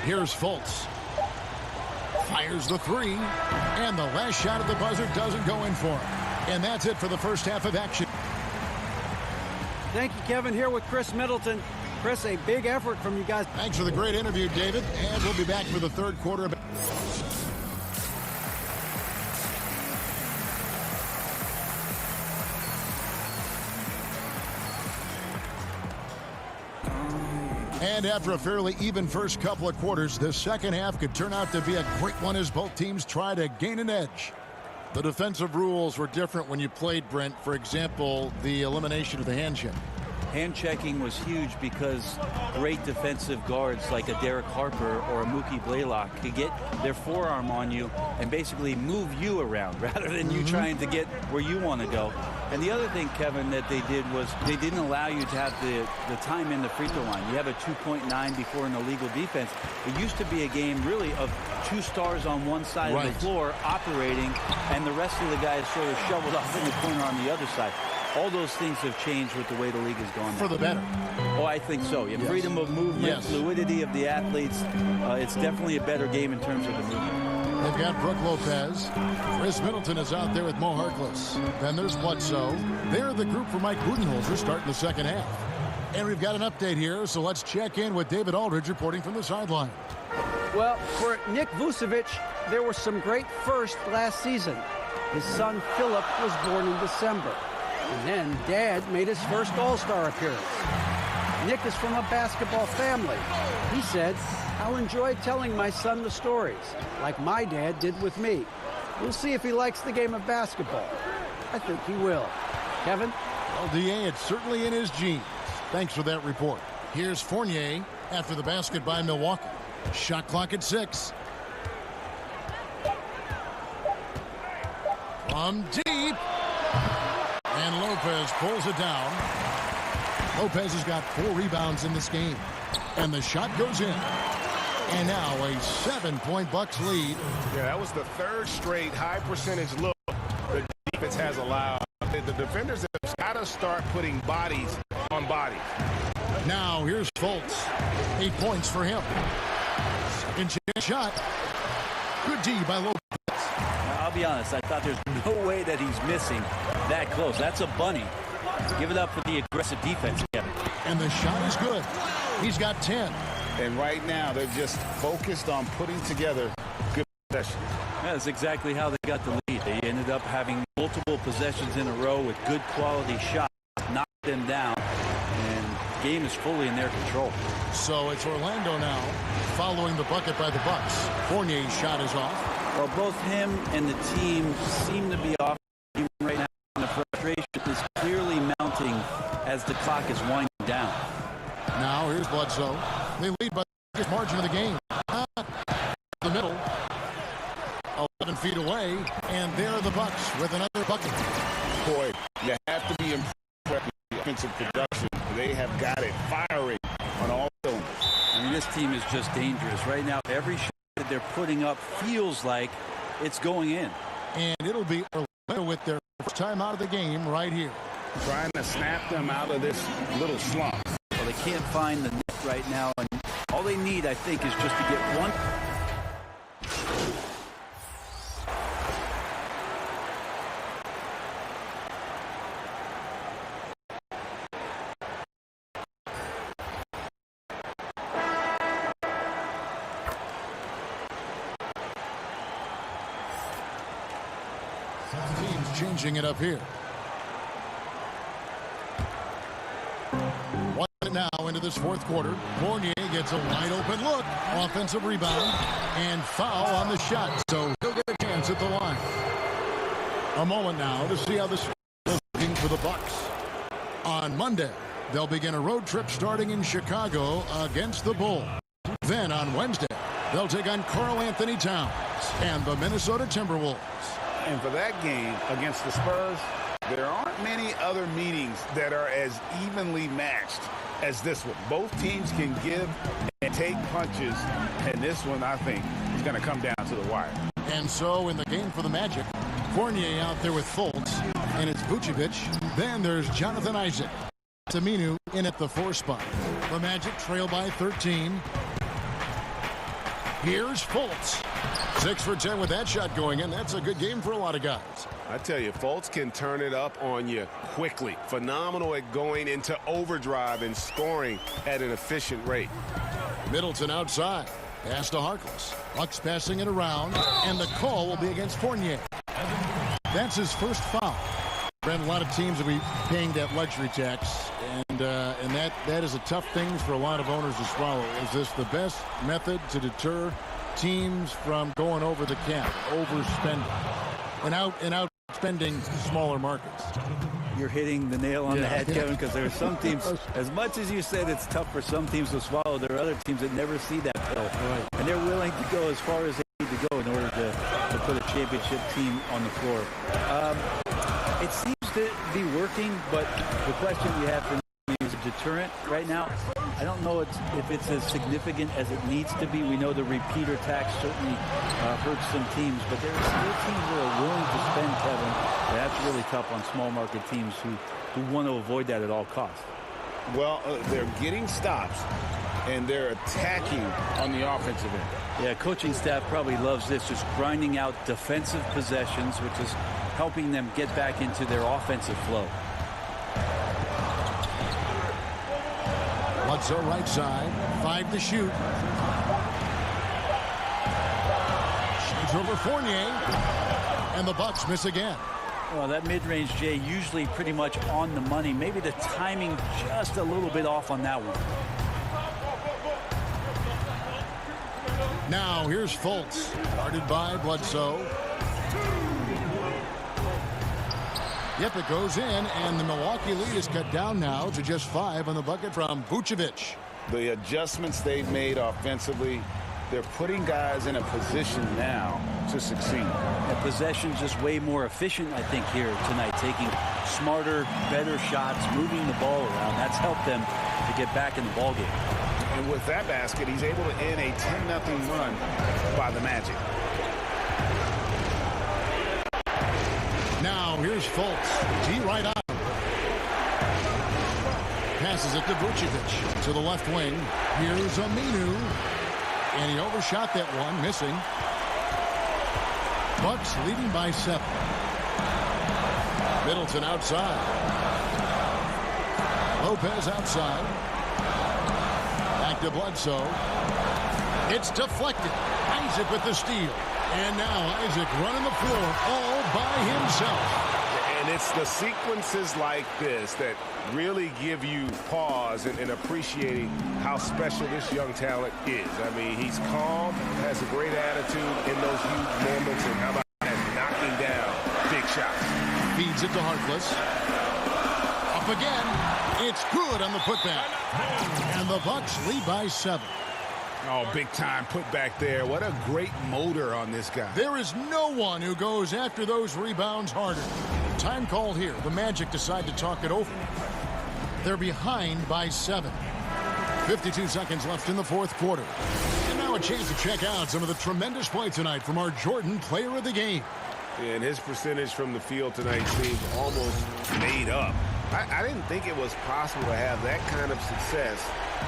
Here's Fultz. Fires the 3. And the last shot at the buzzer doesn't go in for him. And that's it for the first half of action. Thank you, Kevin. Here with Chris Middleton. Chris, a big effort from you guys. Thanks for the great interview, David. And we'll be back for the third quarter. And after a fairly even first couple of quarters, the second half could turn out to be a great one as both teams try to gain an edge. The defensive rules were different when you played, Brent. For example, the elimination of the hand check. Hand checking was huge because great defensive guards like a Derek Harper or a Mookie Blaylock could get their forearm on you and basically move you around rather than you trying to get where you want to go. And the other thing, Kevin, that they did was they didn't allow you to have the time in the free throw line. You have a 2.9 before an illegal defense. It used to be a game really of two stars on one side of the floor operating and the rest of the guys sort of shoveled off in the corner on the other side. All those things have changed with the way the league has gone. For the better. Oh, I think so. Yeah, freedom of movement, fluidity of the athletes. It's definitely a better game in terms of the movement. They've got Brooke Lopez. Chris Middleton is out there with Mo Harkless. Then there's Bledsoe. They're the group for Mike Budenholzer starting the second half. And we've got an update here, so let's check in with David Aldridge reporting from the sideline. Well, for Nick Vucevic, there were some great firsts last season. His son Philip was born in December. And then Dad made his first All-Star appearance. Nick is from a basketball family. He said, "I'll enjoy telling my son the stories, like my dad did with me. We'll see if he likes the game of basketball. I think he will." Kevin? Well, D.A., it's certainly in his genes. Thanks for that report. Here's Fournier after the basket by Milwaukee. Shot clock at 6. From deep. And Lopez pulls it down. Lopez has got 4 rebounds in this game. And the shot goes in. And now a 7-point Bucks lead. Yeah, that was the third straight high percentage look the defense has allowed. The defenders have got to start putting bodies on bodies. Now here's Fultz. 8 points for him. Second chance shot. Good D by Lopez. I'll be honest, I thought there's no way that he's missing that close. That's a bunny. Give it up for the aggressive defense, Kevin. And the shot is good. He's got 10. And right now, they're just focused on putting together good possessions. That's exactly how they got the lead. They ended up having multiple possessions in a row with good quality shots, knocked them down, and the game is fully in their control. So it's Orlando now, following the bucket by the Bucks. Fournier's shot is off. Well, both him and the team seem to be off right now. The frustration is clearly mounting as the clock is winding down. Now here's Bledsoe. They lead by the biggest margin of the game. The middle. 11 feet away, and there are the Bucks with another bucket. Boy, you have to be impressed with the offensive production. They have got it firing on all cylinders. I mean, this team is just dangerous. Right now, every shot that they're putting up feels like it's going in. And it'll be Orlando with their first time out of the game right here. Trying to snap them out of this little slump. Well, they can't find the net right now, and all they need, I think, is just to get one. Teams changing it up here. One now into this fourth quarter. Fournier gets a wide open look. Offensive rebound and foul on the shot. So he'll get a chance at the line. A moment now to see how this is looking for the Bucks. On Monday, they'll begin a road trip starting in Chicago against the Bulls. Then on Wednesday, they'll take on Karl Anthony Towns and the Minnesota Timberwolves. And for that game against the Spurs, there aren't many other meetings that are as evenly matched as this one. Both teams can give and take punches, and this one, I think, is going to come down to the wire. And so in the game for the Magic, Fournier out there with Fultz, and it's Vucevic. Then there's Jonathan Isaac. Taminu in at the 4 spot. The Magic trail by 13. Here's Fultz. 6 for 10 with that shot going in. That's a good game for a lot of guys. I tell you, Fultz can turn it up on you quickly. Phenomenal at going into overdrive and scoring at an efficient rate. Middleton outside. Pass to Harkless. Bucks passing it around, and the call will be against Fournier. That's his first foul. Brent, a lot of teams will be paying that luxury tax, and that is a tough thing for a lot of owners to swallow. Is this the best method to deter teams from going over the cap, overspending, and outspending smaller markets? You're hitting the nail on the head, Kevin, because there are some teams, as much as you said it's tough for some teams to swallow, there are other teams that never see that pill. Right. And they're willing to go as far as they need to go in order to put a championship team on the floor. It seems to be working, but the question you have for me is a deterrent right now. I don't know if it's as significant as it needs to be. We know the repeater tax certainly hurts some teams, but there are still teams that are willing to spend, Kevin. That's really tough on small market teams who want to avoid that at all costs. Well, they're getting stops, and they're attacking on the offensive end. Yeah, coaching staff probably loves this, just grinding out defensive possessions, which is helping them get back into their offensive flow. Bledsoe right side, 5 to shoot. Shoots over Fournier, and the Bucks miss again. Well, that mid-range, Jay, usually pretty much on the money. Maybe the timing just a little bit off on that one. Now here's Fultz, guarded by Bledsoe. Yep, it goes in, and the Milwaukee lead is cut down now to just 5 on the bucket from Vucevic. The adjustments they've made offensively, they're putting guys in a position now to succeed. The possession's just way more efficient, I think, here tonight, taking smarter, better shots, moving the ball around. That's helped them to get back in the ballgame. And with that basket, he's able to end a 10-0 run by the Magic. Now here's Fultz. D right out. Passes it to Vucevic to the left wing. Here's Aminu. And he overshot that one, missing. Bucks leading by 7. Middleton outside. Lopez outside. Back to Bledsoe. It's deflected. Isaac with the steal. And now Isaac running the floor all by himself. And it's the sequences like this that really give you pause and appreciating how special this young talent is. I mean, he's calm, has a great attitude in those huge moments, and how about that knocking down big shots. Feeds it to Harkless. Up again. It's good on the putback. And the Bucks lead by 7. Oh, big time put back there. What a great motor on this guy. There is no one who goes after those rebounds harder. Time called here. The Magic decide to talk it over. They're behind by 7. 52 seconds left in the fourth quarter. And now a chance to check out some of the tremendous play tonight from our Jordan Player of the Game. And his percentage from the field tonight seems almost made up. I didn't think it was possible to have that kind of success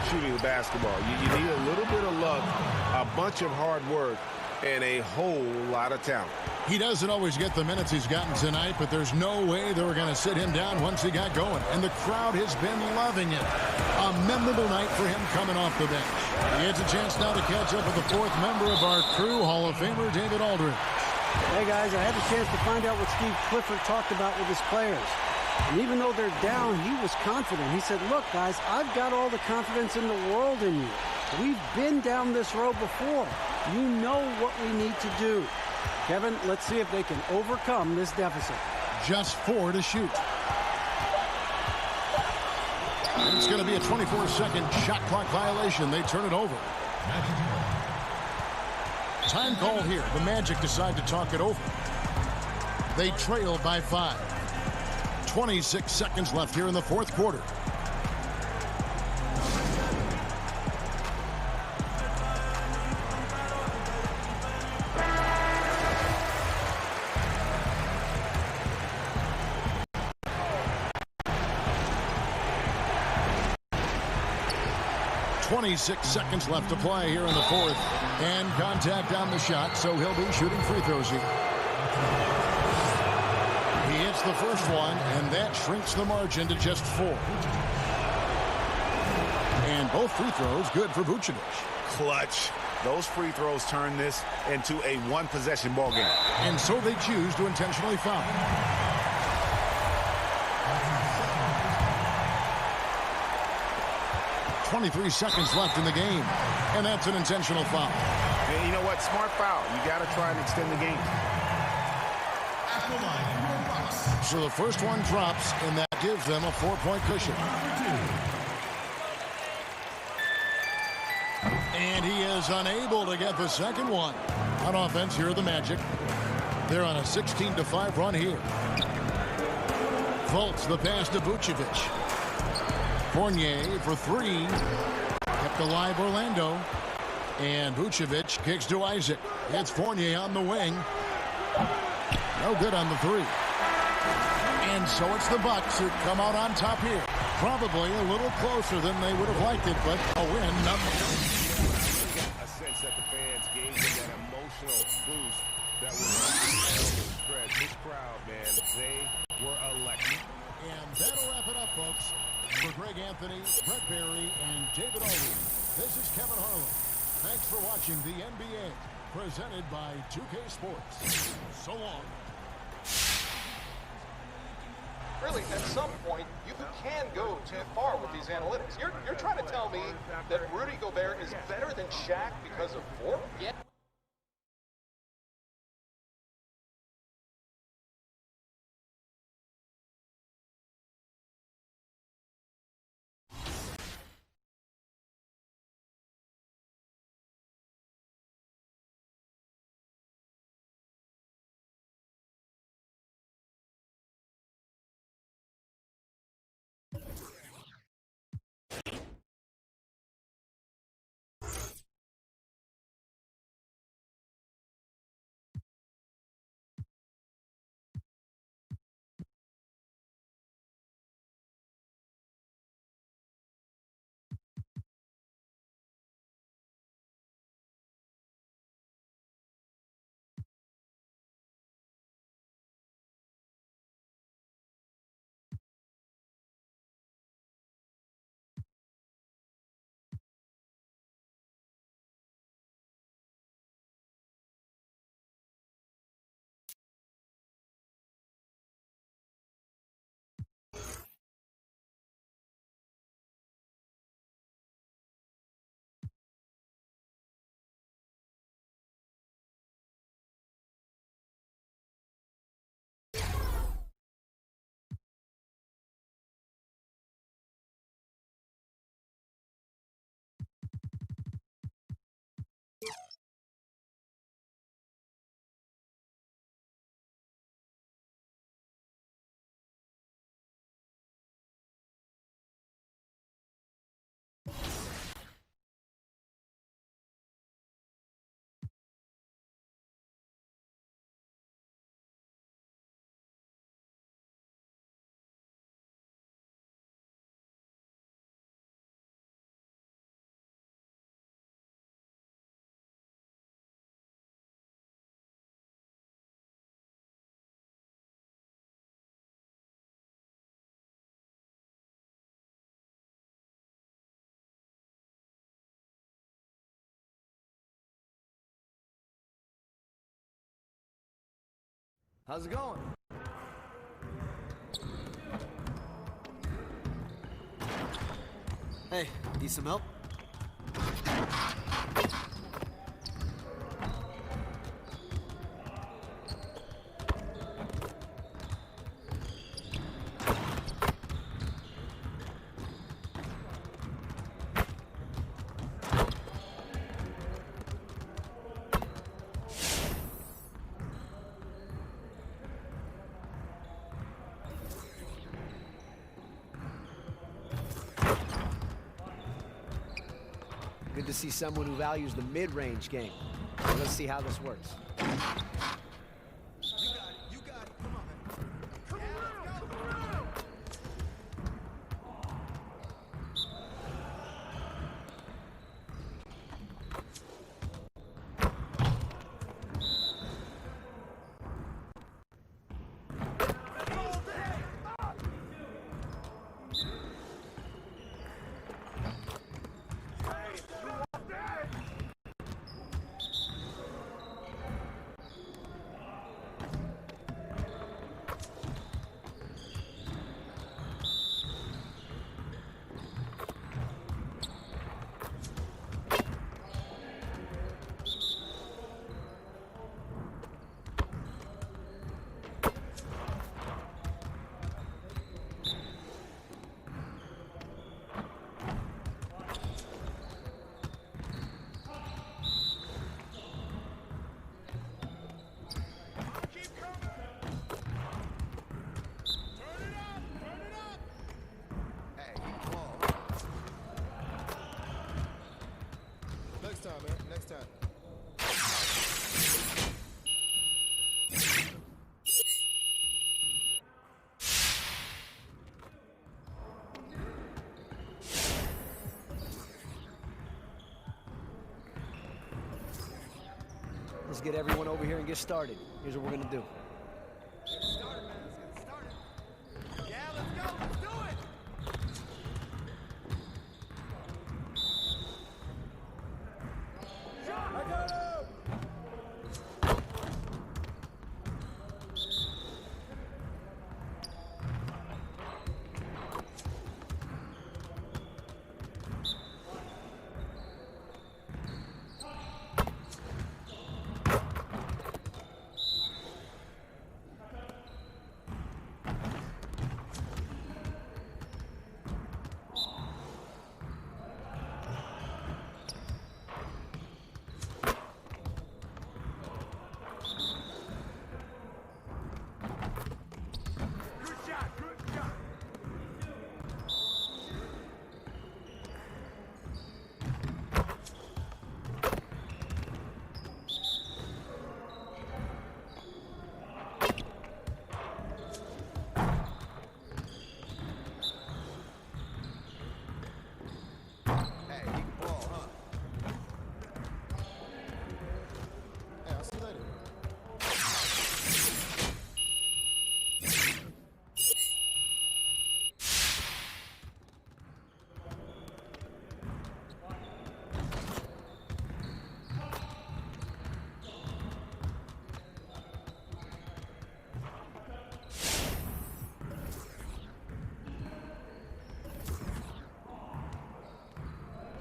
shooting the basketball. You need a little bit of luck, a bunch of hard work, and a whole lot of talent. He doesn't always get the minutes he's gotten tonight, but there's no way they were going to sit him down once he got going. And the crowd has been loving it. A memorable night for him coming off the bench. He gets a chance now to catch up with the 4th member of our crew, Hall of Famer David Aldridge. Hey, guys, I had the chance to find out what Steve Clifford talked about with his players. And even though they're down, he was confident. He said, look, guys, I've got all the confidence in the world in you. We've been down this road before. You know what we need to do. Kevin, let's see if they can overcome this deficit. Just 4 to shoot. It's going to be a 24-second shot clock violation. They turn it over. Time called here. The Magic decide to talk it over. They trail by 5. 26 seconds left here in the fourth quarter. .26 seconds left to play here in the fourth. And contact on the shot, so he'll be shooting free throws here. He hits the first one, and that shrinks the margin to just 4. And both free throws good for Vucevic. Clutch. Those free throws turn this into a one-possession ball game. And so they choose to intentionally foul. 23 seconds left in the game. And that's an intentional foul. And you know what? Smart foul. You got to try and extend the game. So the first one drops, and that gives them a 4-point cushion. And he is unable to get the second one. On offense, here are the Magic. They're on a 16-5 run here. Fultz the pass to Vucevic. Fournier for three. Kept alive Orlando. And Vucevic kicks to Isaac. It's Fournier on the wing. No good on the three. And so it's the Bucks who come out on top here. Probably a little closer than they would have liked it, but a win nonetheless. A sense that the fans gave them that emotional boost that was spread. This crowd, man, they were electric. And that'll wrap it up, folks. For Greg Anthony, Brett Barry, and David Aldridge, this is Kevin Harlan. Thanks for watching the NBA, presented by 2K Sports. So long. Really, at some point, you can go too far with these analytics. You're trying to tell me that Rudy Gobert is better than Shaq because of form? Yeah. How's it going? Hey, need some help? Good to see someone who values the mid-range game. Let's see how this works. Let's get everyone over here and get started. Here's what we're gonna do.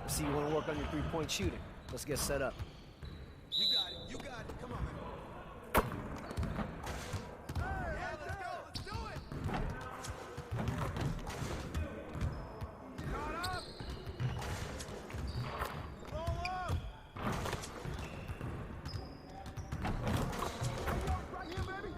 See, you want to work on your three-point shooting. Let's get set up. You got it. You got it. Come on, man. Yeah, let's go. Let's do it. Got up. Roll up. Right here, baby.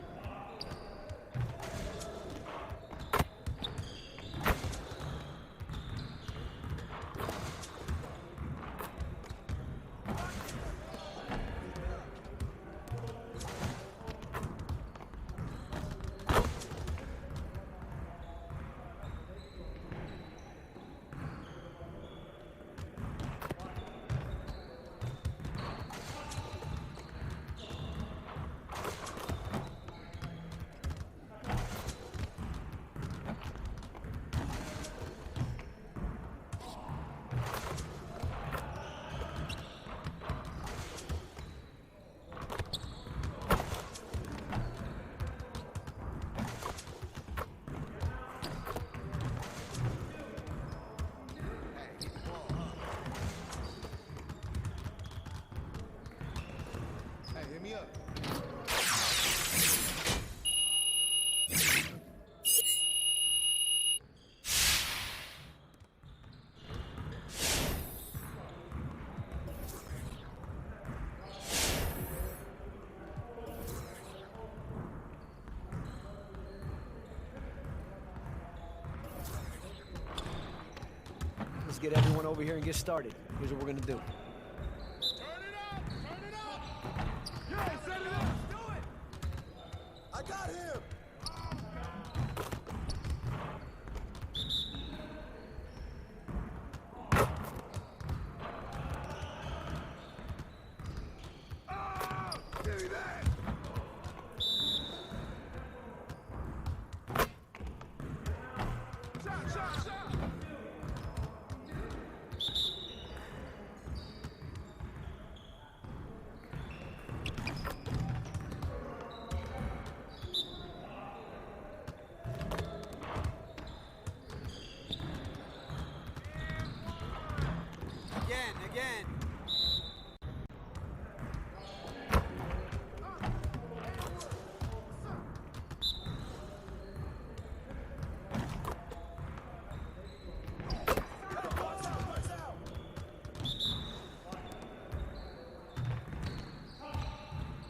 Hit me up. Let's get everyone over here and get started. Here's what we're gonna do. I got him! Give me that! Shot, shot, shot! Again.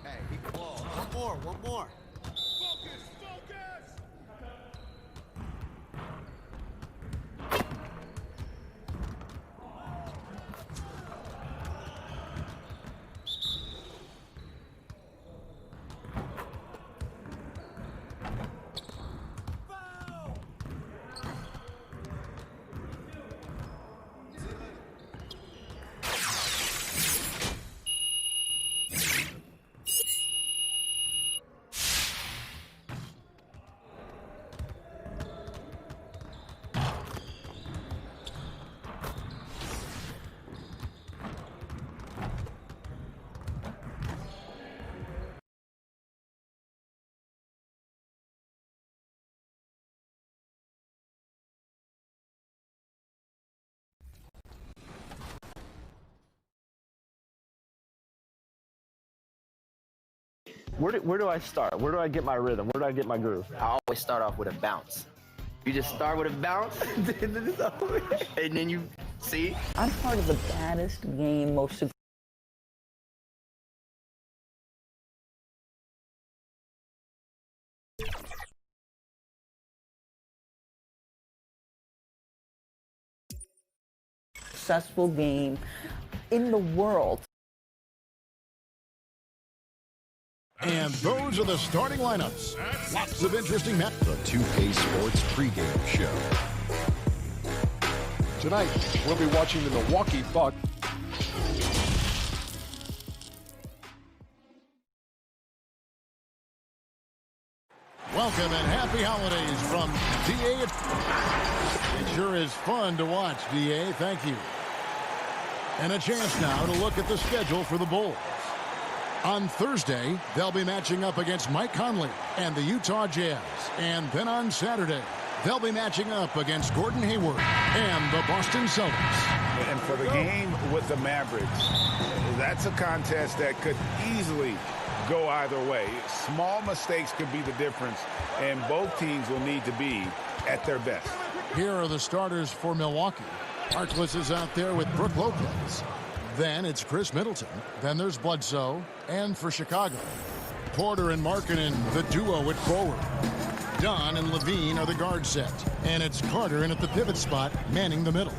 Hey, keep the ball. One more. Focus. Where do I start? Where do I get my rhythm? Where do I get my groove? I always start off with a bounce. You just start with a bounce, and then you see. I'm part of the baddest game, most successful game in the world. And those are the starting lineups. Lots of interesting matches. The 2K Sports pregame show. Tonight, we'll be watching the Milwaukee Bucks. Welcome and happy holidays from DA. It sure is fun to watch, DA. Thank you. And a chance now to look at the schedule for the Bulls. On Thursday, they'll be matching up against Mike Conley and the Utah Jazz. And then on Saturday, they'll be matching up against Gordon Hayward and the Boston Celtics. And for the game with the Mavericks, that's a contest that could easily go either way. Small mistakes could be the difference, and both teams will need to be at their best. Here are the starters for Milwaukee. Harkless is out there with Brook Lopez. Then it's Chris Middleton. Then there's Bledsoe. And for Chicago, Porter and Markkanen, the duo at forward. Dunn and Levine are the guard set. And it's Carter in at the pivot spot, manning the middle.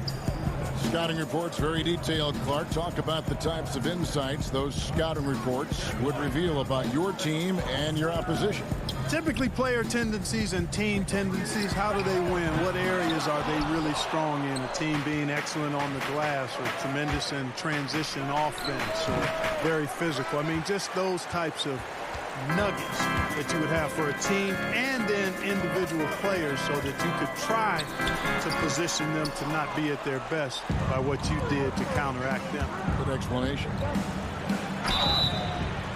Scouting reports very detailed, Clark. Talk about the types of insights those scouting reports would reveal about your team and your opposition. Typically player tendencies and team tendencies. How do they win? What areas are they really strong in? A team being excellent on the glass or tremendous in transition offense or very physical. I mean, just those types of nuggets that you would have for a team and then individual players so that you could try to position them to not be at their best by what you did to counteract them. Good explanation.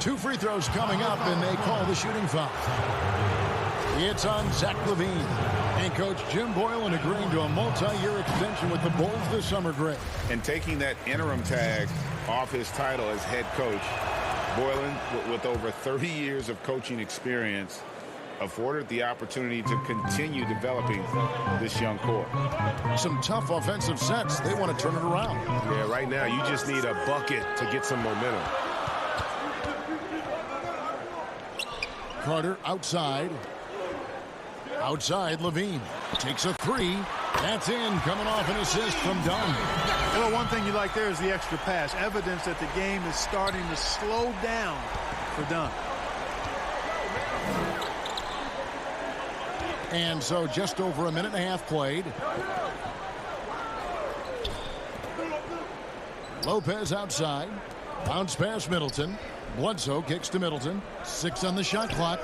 2 free throws coming up, and they call the shooting foul. It's on Zach LaVine. And Coach Jim Boylan agreeing to a multi-year extension with the Bulls this summer, Greg. And taking that interim tag off his title as head coach, Boylan, with over 30 years of coaching experience, afforded the opportunity to continue developing this young core. Some tough offensive sets. They want to turn it around. Yeah, right now you just need a bucket to get some momentum. Carter outside. Outside, Levine takes a 3. That's in, coming off an assist from Dunn. Well, one thing you like there is the extra pass. Evidence that the game is starting to slow down for Dunn. And so just over a minute and a half played. Lopez outside. Bounce pass Middleton. Bledsoe kicks to Middleton. 6 on the shot clock.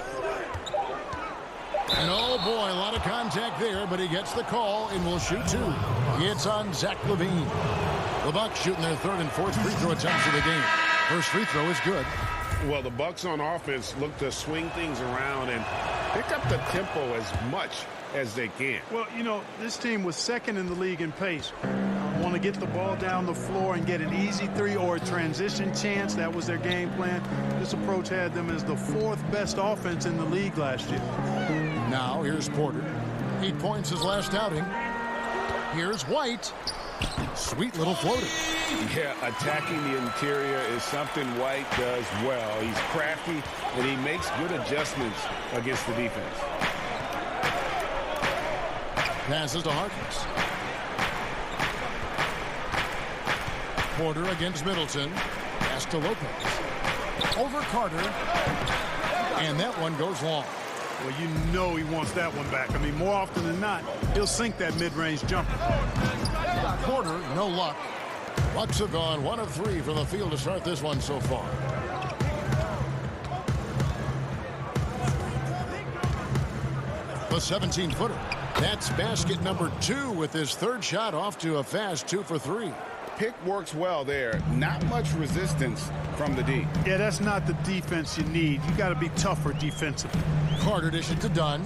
And oh boy, a lot of contact there, but he gets the call and will shoot 2. It's on Zach LaVine. The Bucks shooting their 3rd and 4th free throw attempts of the game. First free throw is good. Well, the Bucks on offense look to swing things around and pick up the tempo as much as they can. Well, you know, this team was 2nd in the league in pace. Want to get the ball down the floor and get an easy 3 or a transition chance. That was their game plan. This approach had them as the 4th best offense in the league last year. Now here's Porter. 8 points his last outing. Here's White. Sweet little floater. Yeah, attacking the interior is something White does well. He's crafty, and he makes good adjustments against the defense. Passes to Harkless. Porter against Middleton. Pass to Lopez. Over Carter. And that one goes long. Well, you know he wants that one back. I mean, more often than not, he'll sink that mid-range jumper. Porter, no luck. Bucks have gone 1 of 3 from the field to start this one so far. The 17-footer. That's basket number 2 with his 3rd shot off to a fast 2 for 3. Pick works well there. Not much resistance from the D. Yeah, that's not the defense you need. You got to be tougher defensively. Carter dishes to Dunn.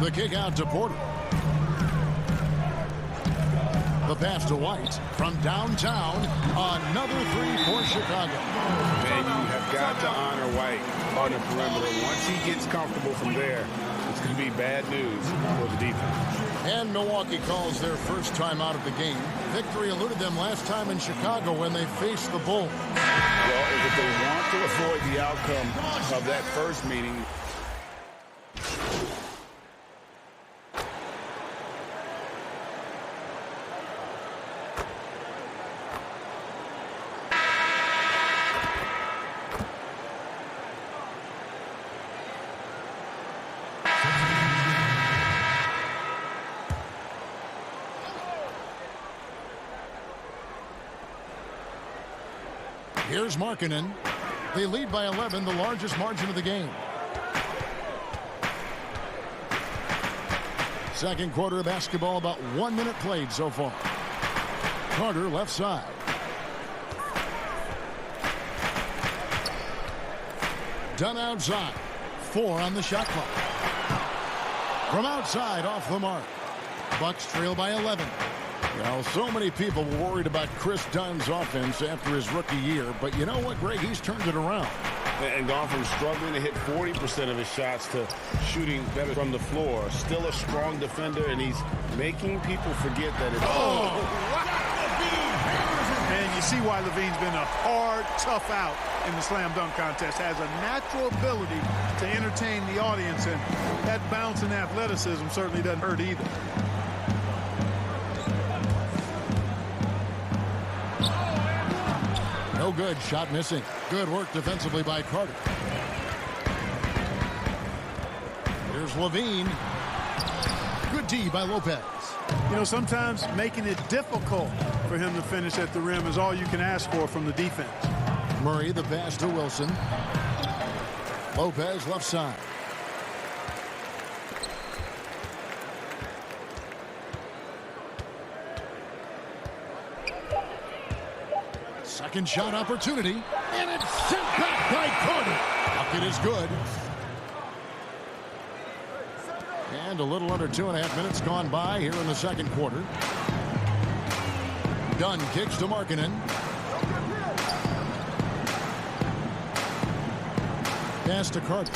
The kick out to Porter. The pass to White from downtown. Another three for Chicago. Man, you have got to honor White on the perimeter. Once he gets comfortable from there, it's going to be bad news for the defense. And Milwaukee calls their first time out of the game. Victory eluded them last time in Chicago when they faced the Bulls. Well, if they want to avoid the outcome of that first meeting, here's Markkanen. They lead by 11, the largest margin of the game. Second quarter of basketball, about 1 minute played so far. Carter left side. Done outside. 4 on the shot clock. From outside, off the mark. Bucks trail by 11. Well, so many people were worried about Chris Dunn's offense after his rookie year, but you know what, Greg? He's turned it around. And gone from struggling to hit 40% of his shots to shooting better from the floor. Still a strong defender, and he's making people forget that it's... And you see why Levine's been a hard, tough out in the slam dunk contest. Has a natural ability to entertain the audience, and that bounce and athleticism certainly doesn't hurt either. No good. Shot missing. Good work defensively by Carter. Here's Levine. Good D by Lopez. You know, sometimes making it difficult for him to finish at the rim is all you can ask for from the defense. Murray, the pass to Wilson. Lopez left side. Second shot opportunity, and it's sent back by Carter. Bucket is good. And a little under 2.5 minutes gone by here in the second quarter. Dunn kicks to Markkanen. Pass to Carter.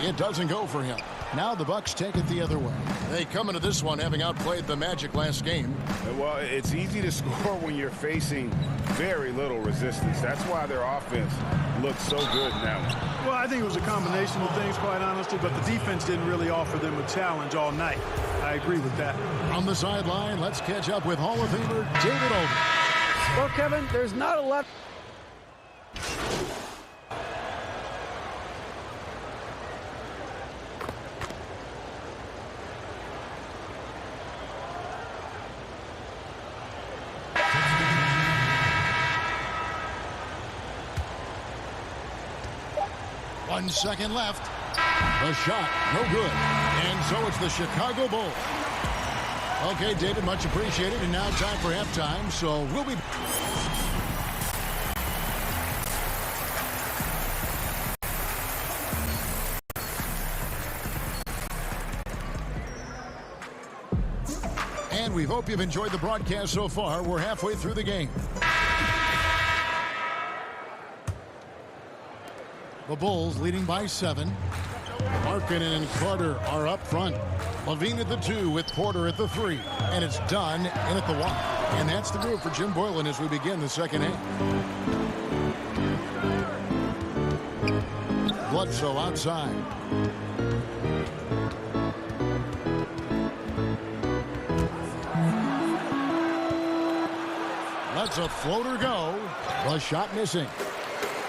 It doesn't go for him. Now the Bucks take it the other way. They come into this one having outplayed the Magic last game. Well, it's easy to score when you're facing very little resistance. That's why their offense looks so good now. Well, I think it was a combination of things, quite honestly, but the defense didn't really offer them a challenge all night. I agree with that. On the sideline, let's catch up with Hall of Famer David Olden. Well, Kevin, there's not a lot. One second left. The shot, no good. And so it's the Chicago Bulls. Okay, David, much appreciated. And now time for halftime, so we'll be... And we hope you've enjoyed the broadcast so far. We're halfway through the game. The Bulls leading by 7. Markkanen and Carter are up front. Levine at the 2 with Porter at the 3. And it's Dunn in at the 1. And that's the move for Jim Boylan as we begin the second half. Bledsoe outside. Lets a floater go. The shot missing.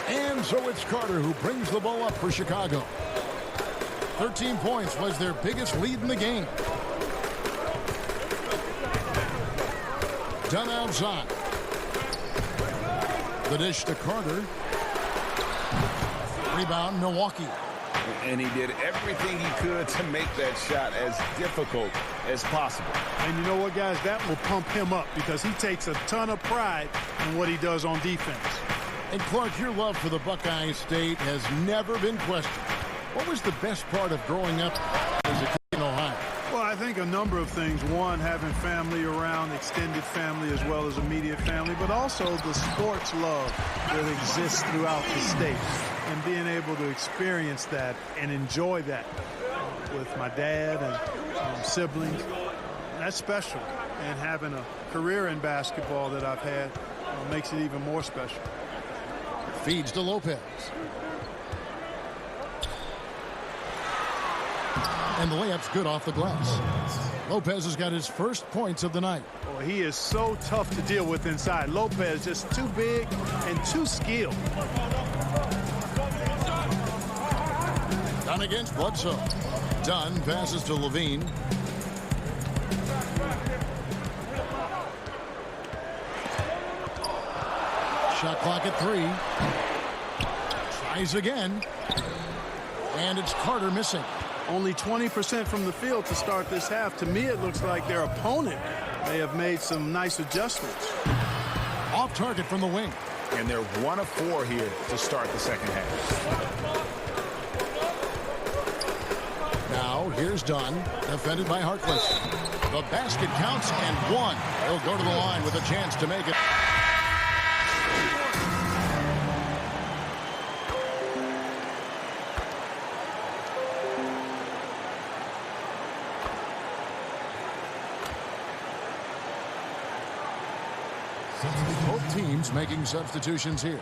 And so it's Carter who brings the ball up for Chicago. 13 points was their biggest lead in the game. Done outside. The dish to Carter. Rebound, Milwaukee. And he did everything he could to make that shot as difficult as possible. And you know what, guys? That will pump him up because he takes a ton of pride in what he does on defense. And Clark, your love for the Buckeye State has never been questioned. What was the best part of growing up as a kid in Ohio? Well, I think a number of things. One, having family around, extended family as well as immediate family, but also the sports love that exists throughout the state and being able to experience that and enjoy that with my dad and siblings. That's special. And having a career in basketball that I've had makes it even more special. Feeds to Lopez. And the layup's good off the glass. Lopez has got his first points of the night. Boy, he is so tough to deal with inside. Lopez just too big and too skilled. Dunn against Bledsoe. Dunn passes to Levine. Shot clock at 3. Tries again. And it's Carter missing. Only 20% from the field to start this half. To me, it looks like their opponent may have made some nice adjustments. Off target from the wing. And they're 1 of 4 here to start the second half. Now, here's Dunn, defended by Harkless. The basket counts and 1. He'll go to the line with a chance to make it. Both teams making substitutions here.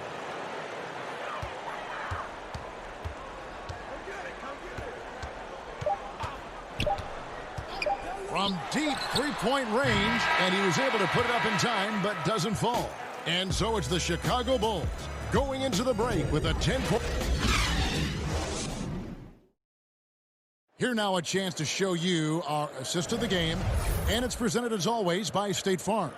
From deep three-point range, and he was able to put it up in time, but doesn't fall. And so it's the Chicago Bulls going into the break with a 10-point. Here now a chance to show you our assist of the game, and it's presented as always by State Farm.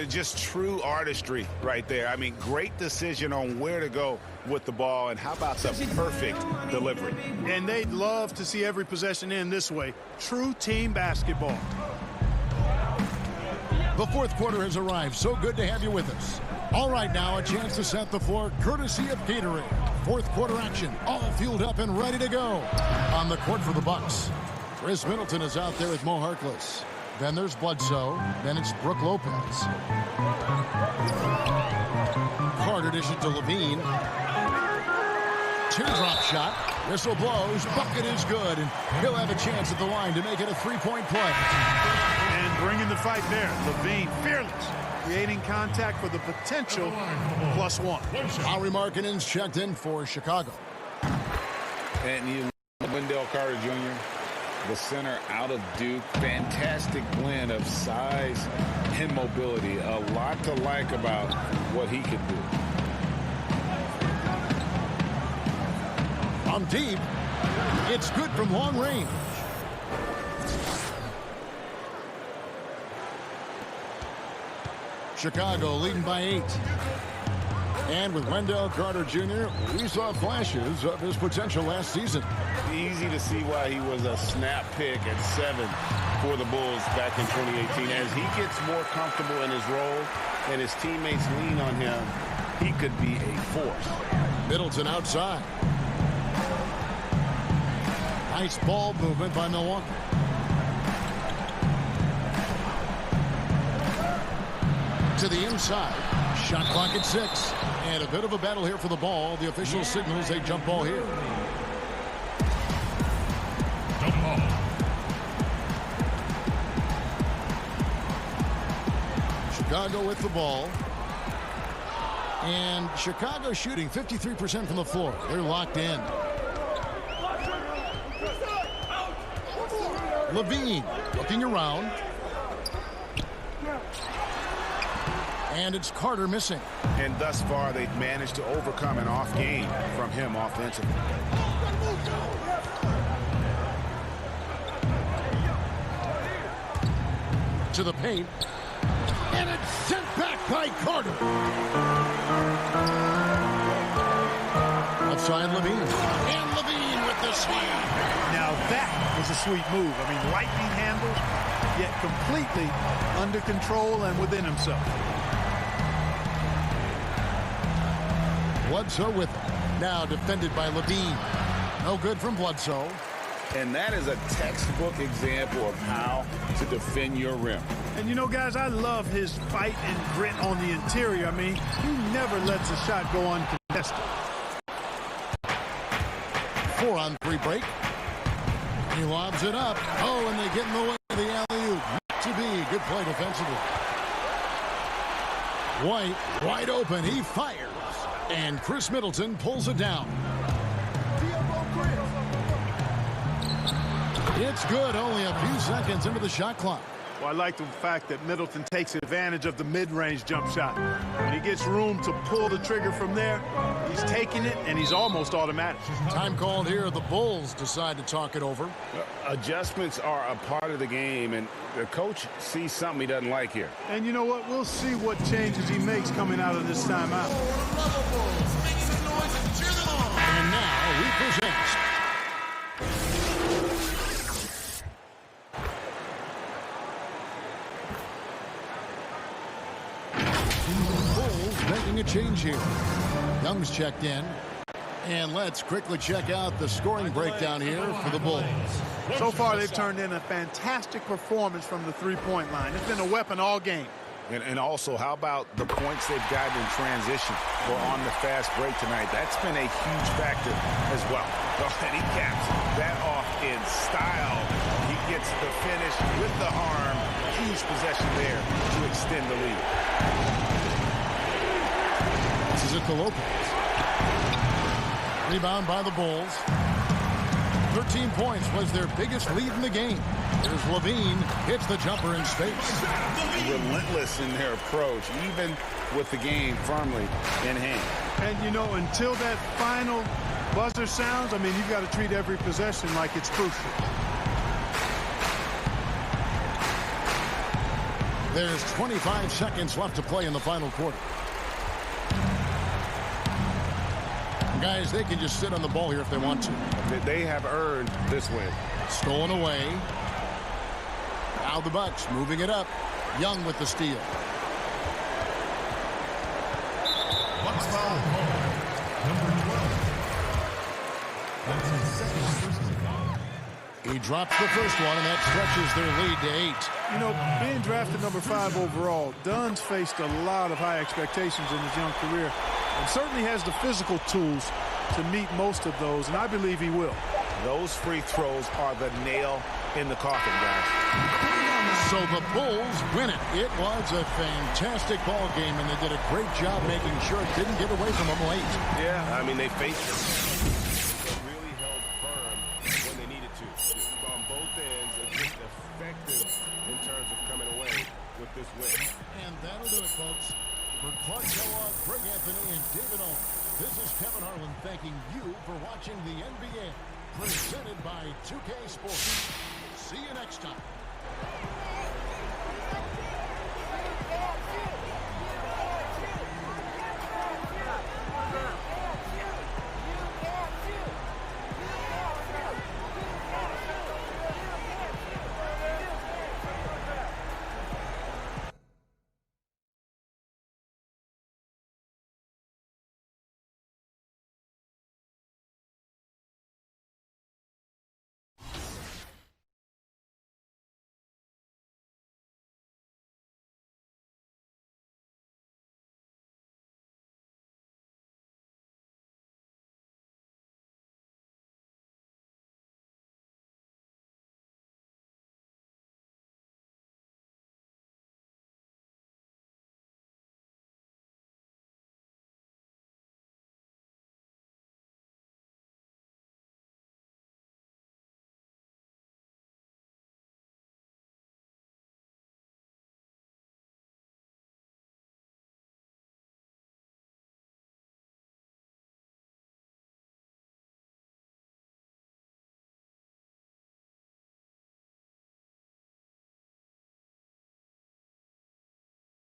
Just true artistry right there. I mean, great decision on where to go with the ball, and how about the perfect delivery. And they'd love to see every possession end this way. True team basketball. The fourth quarter has arrived. So good to have you with us. All right, now a chance to set the floor courtesy of Gatorade. Fourth quarter action, all fueled up and ready to go. On the court for the Bucks, Chris Middleton is out there with Mo Harkless. Then there's Bledsoe. Then it's Brook Lopez. Carter dishes to Levine. Teardrop shot. Whistle blows. Bucket is good. And he'll have a chance at the line to make it a three-point play. And bringing the fight there. Levine, fearless. Creating contact for the potential +1. Lauri Markkanen's checked in for Chicago. And you, Wendell Carter Jr., the center out of Duke. Fantastic blend of size and mobility. A lot to like about what he could do. From deep, it's good from long range. Chicago leading by 8. And with Wendell Carter Jr., we saw flashes of his potential last season. Easy to see why he was a snap pick at 7 for the Bulls back in 2018. As he gets more comfortable in his role and his teammates lean on him, he could be a force. Middleton outside. Nice ball movement by Milwaukee. To the inside. Shot clock at 6. And a bit of a battle here for the ball. The official signals a jump ball here. Jump ball. Chicago with the ball. And Chicago shooting 53% from the floor. They're locked in. Levine looking around. And it's Carter missing. And thus far, they've managed to overcome an off game from him offensively. To the paint. And it's sent back by Carter. Outside Levine. And Levine with the slam. Now that was a sweet move. I mean, lightning handles, yet completely under control and within himself. Bledsoe with it. Now defended by Levine. No good from Bledsoe. And that is a textbook example of how to defend your rim. And you know, guys, I love his fight and grit on the interior. I mean, he never lets a shot go uncontested. 4-on-3 break. He lobs it up. Oh, and they get in the way of the alley-oop. Not to be. Good play defensively. White, wide open. He fires. And Chris Middleton pulls it down. It's good. Only a few seconds into the shot clock. Well, I like the fact that Middleton takes advantage of the mid-range jump shot. When he gets room to pull the trigger from there, he's taking it, and he's almost automatic. Time called here. The Bulls decide to talk it over. Adjustments are a part of the game, and the coach sees something he doesn't like here. And you know what? We'll see what changes he makes coming out of this timeout. And now we present making a change here. Young's checked in. And let's quickly check out the scoring breakdown here for the Bulls. So far, they've turned in a fantastic performance from the three-point line. It's been a weapon all game. And also, how about the points they've gotten in transition or on the fast break tonight? That's been a huge factor as well. And he caps that off in style. He gets the finish with the arm. Huge possession there to extend the lead. This is it to Lopez. Rebound by the Bulls. 13 points was their biggest lead in the game. Here's Levine. Hits the jumper in space. Relentless in their approach, even with the game firmly in hand. And, you know, until that final buzzer sounds, I mean, you've got to treat every possession like it's crucial. There's 25 seconds left to play in the final quarter. Guys, they can just sit on the ball here if they want to. They have earned this win. Stolen away. Now the Bucks moving it up. Young with the steal. Bucks foul. Number 12. He drops the first one, and that stretches their lead to 8. You know, being drafted number 5 overall, Dunn's faced a lot of high expectations in his young career. And certainly has the physical tools to meet most of those, and I believe he will. Those free throws are the nail in the coffin, guys. So the Bulls win it. It was a fantastic ball game, and they did a great job making sure it didn't get away from them late. Yeah, I mean, they faced it. They really held firm when they needed to. On both ends, it's just effective in terms of coming away with this win. And that'll do it, folks. For Clark Kellogg, Greg Anthony, and David Owen, this is Kevin Harlan thanking you for watching the NBA, presented by 2K Sports. See you next time.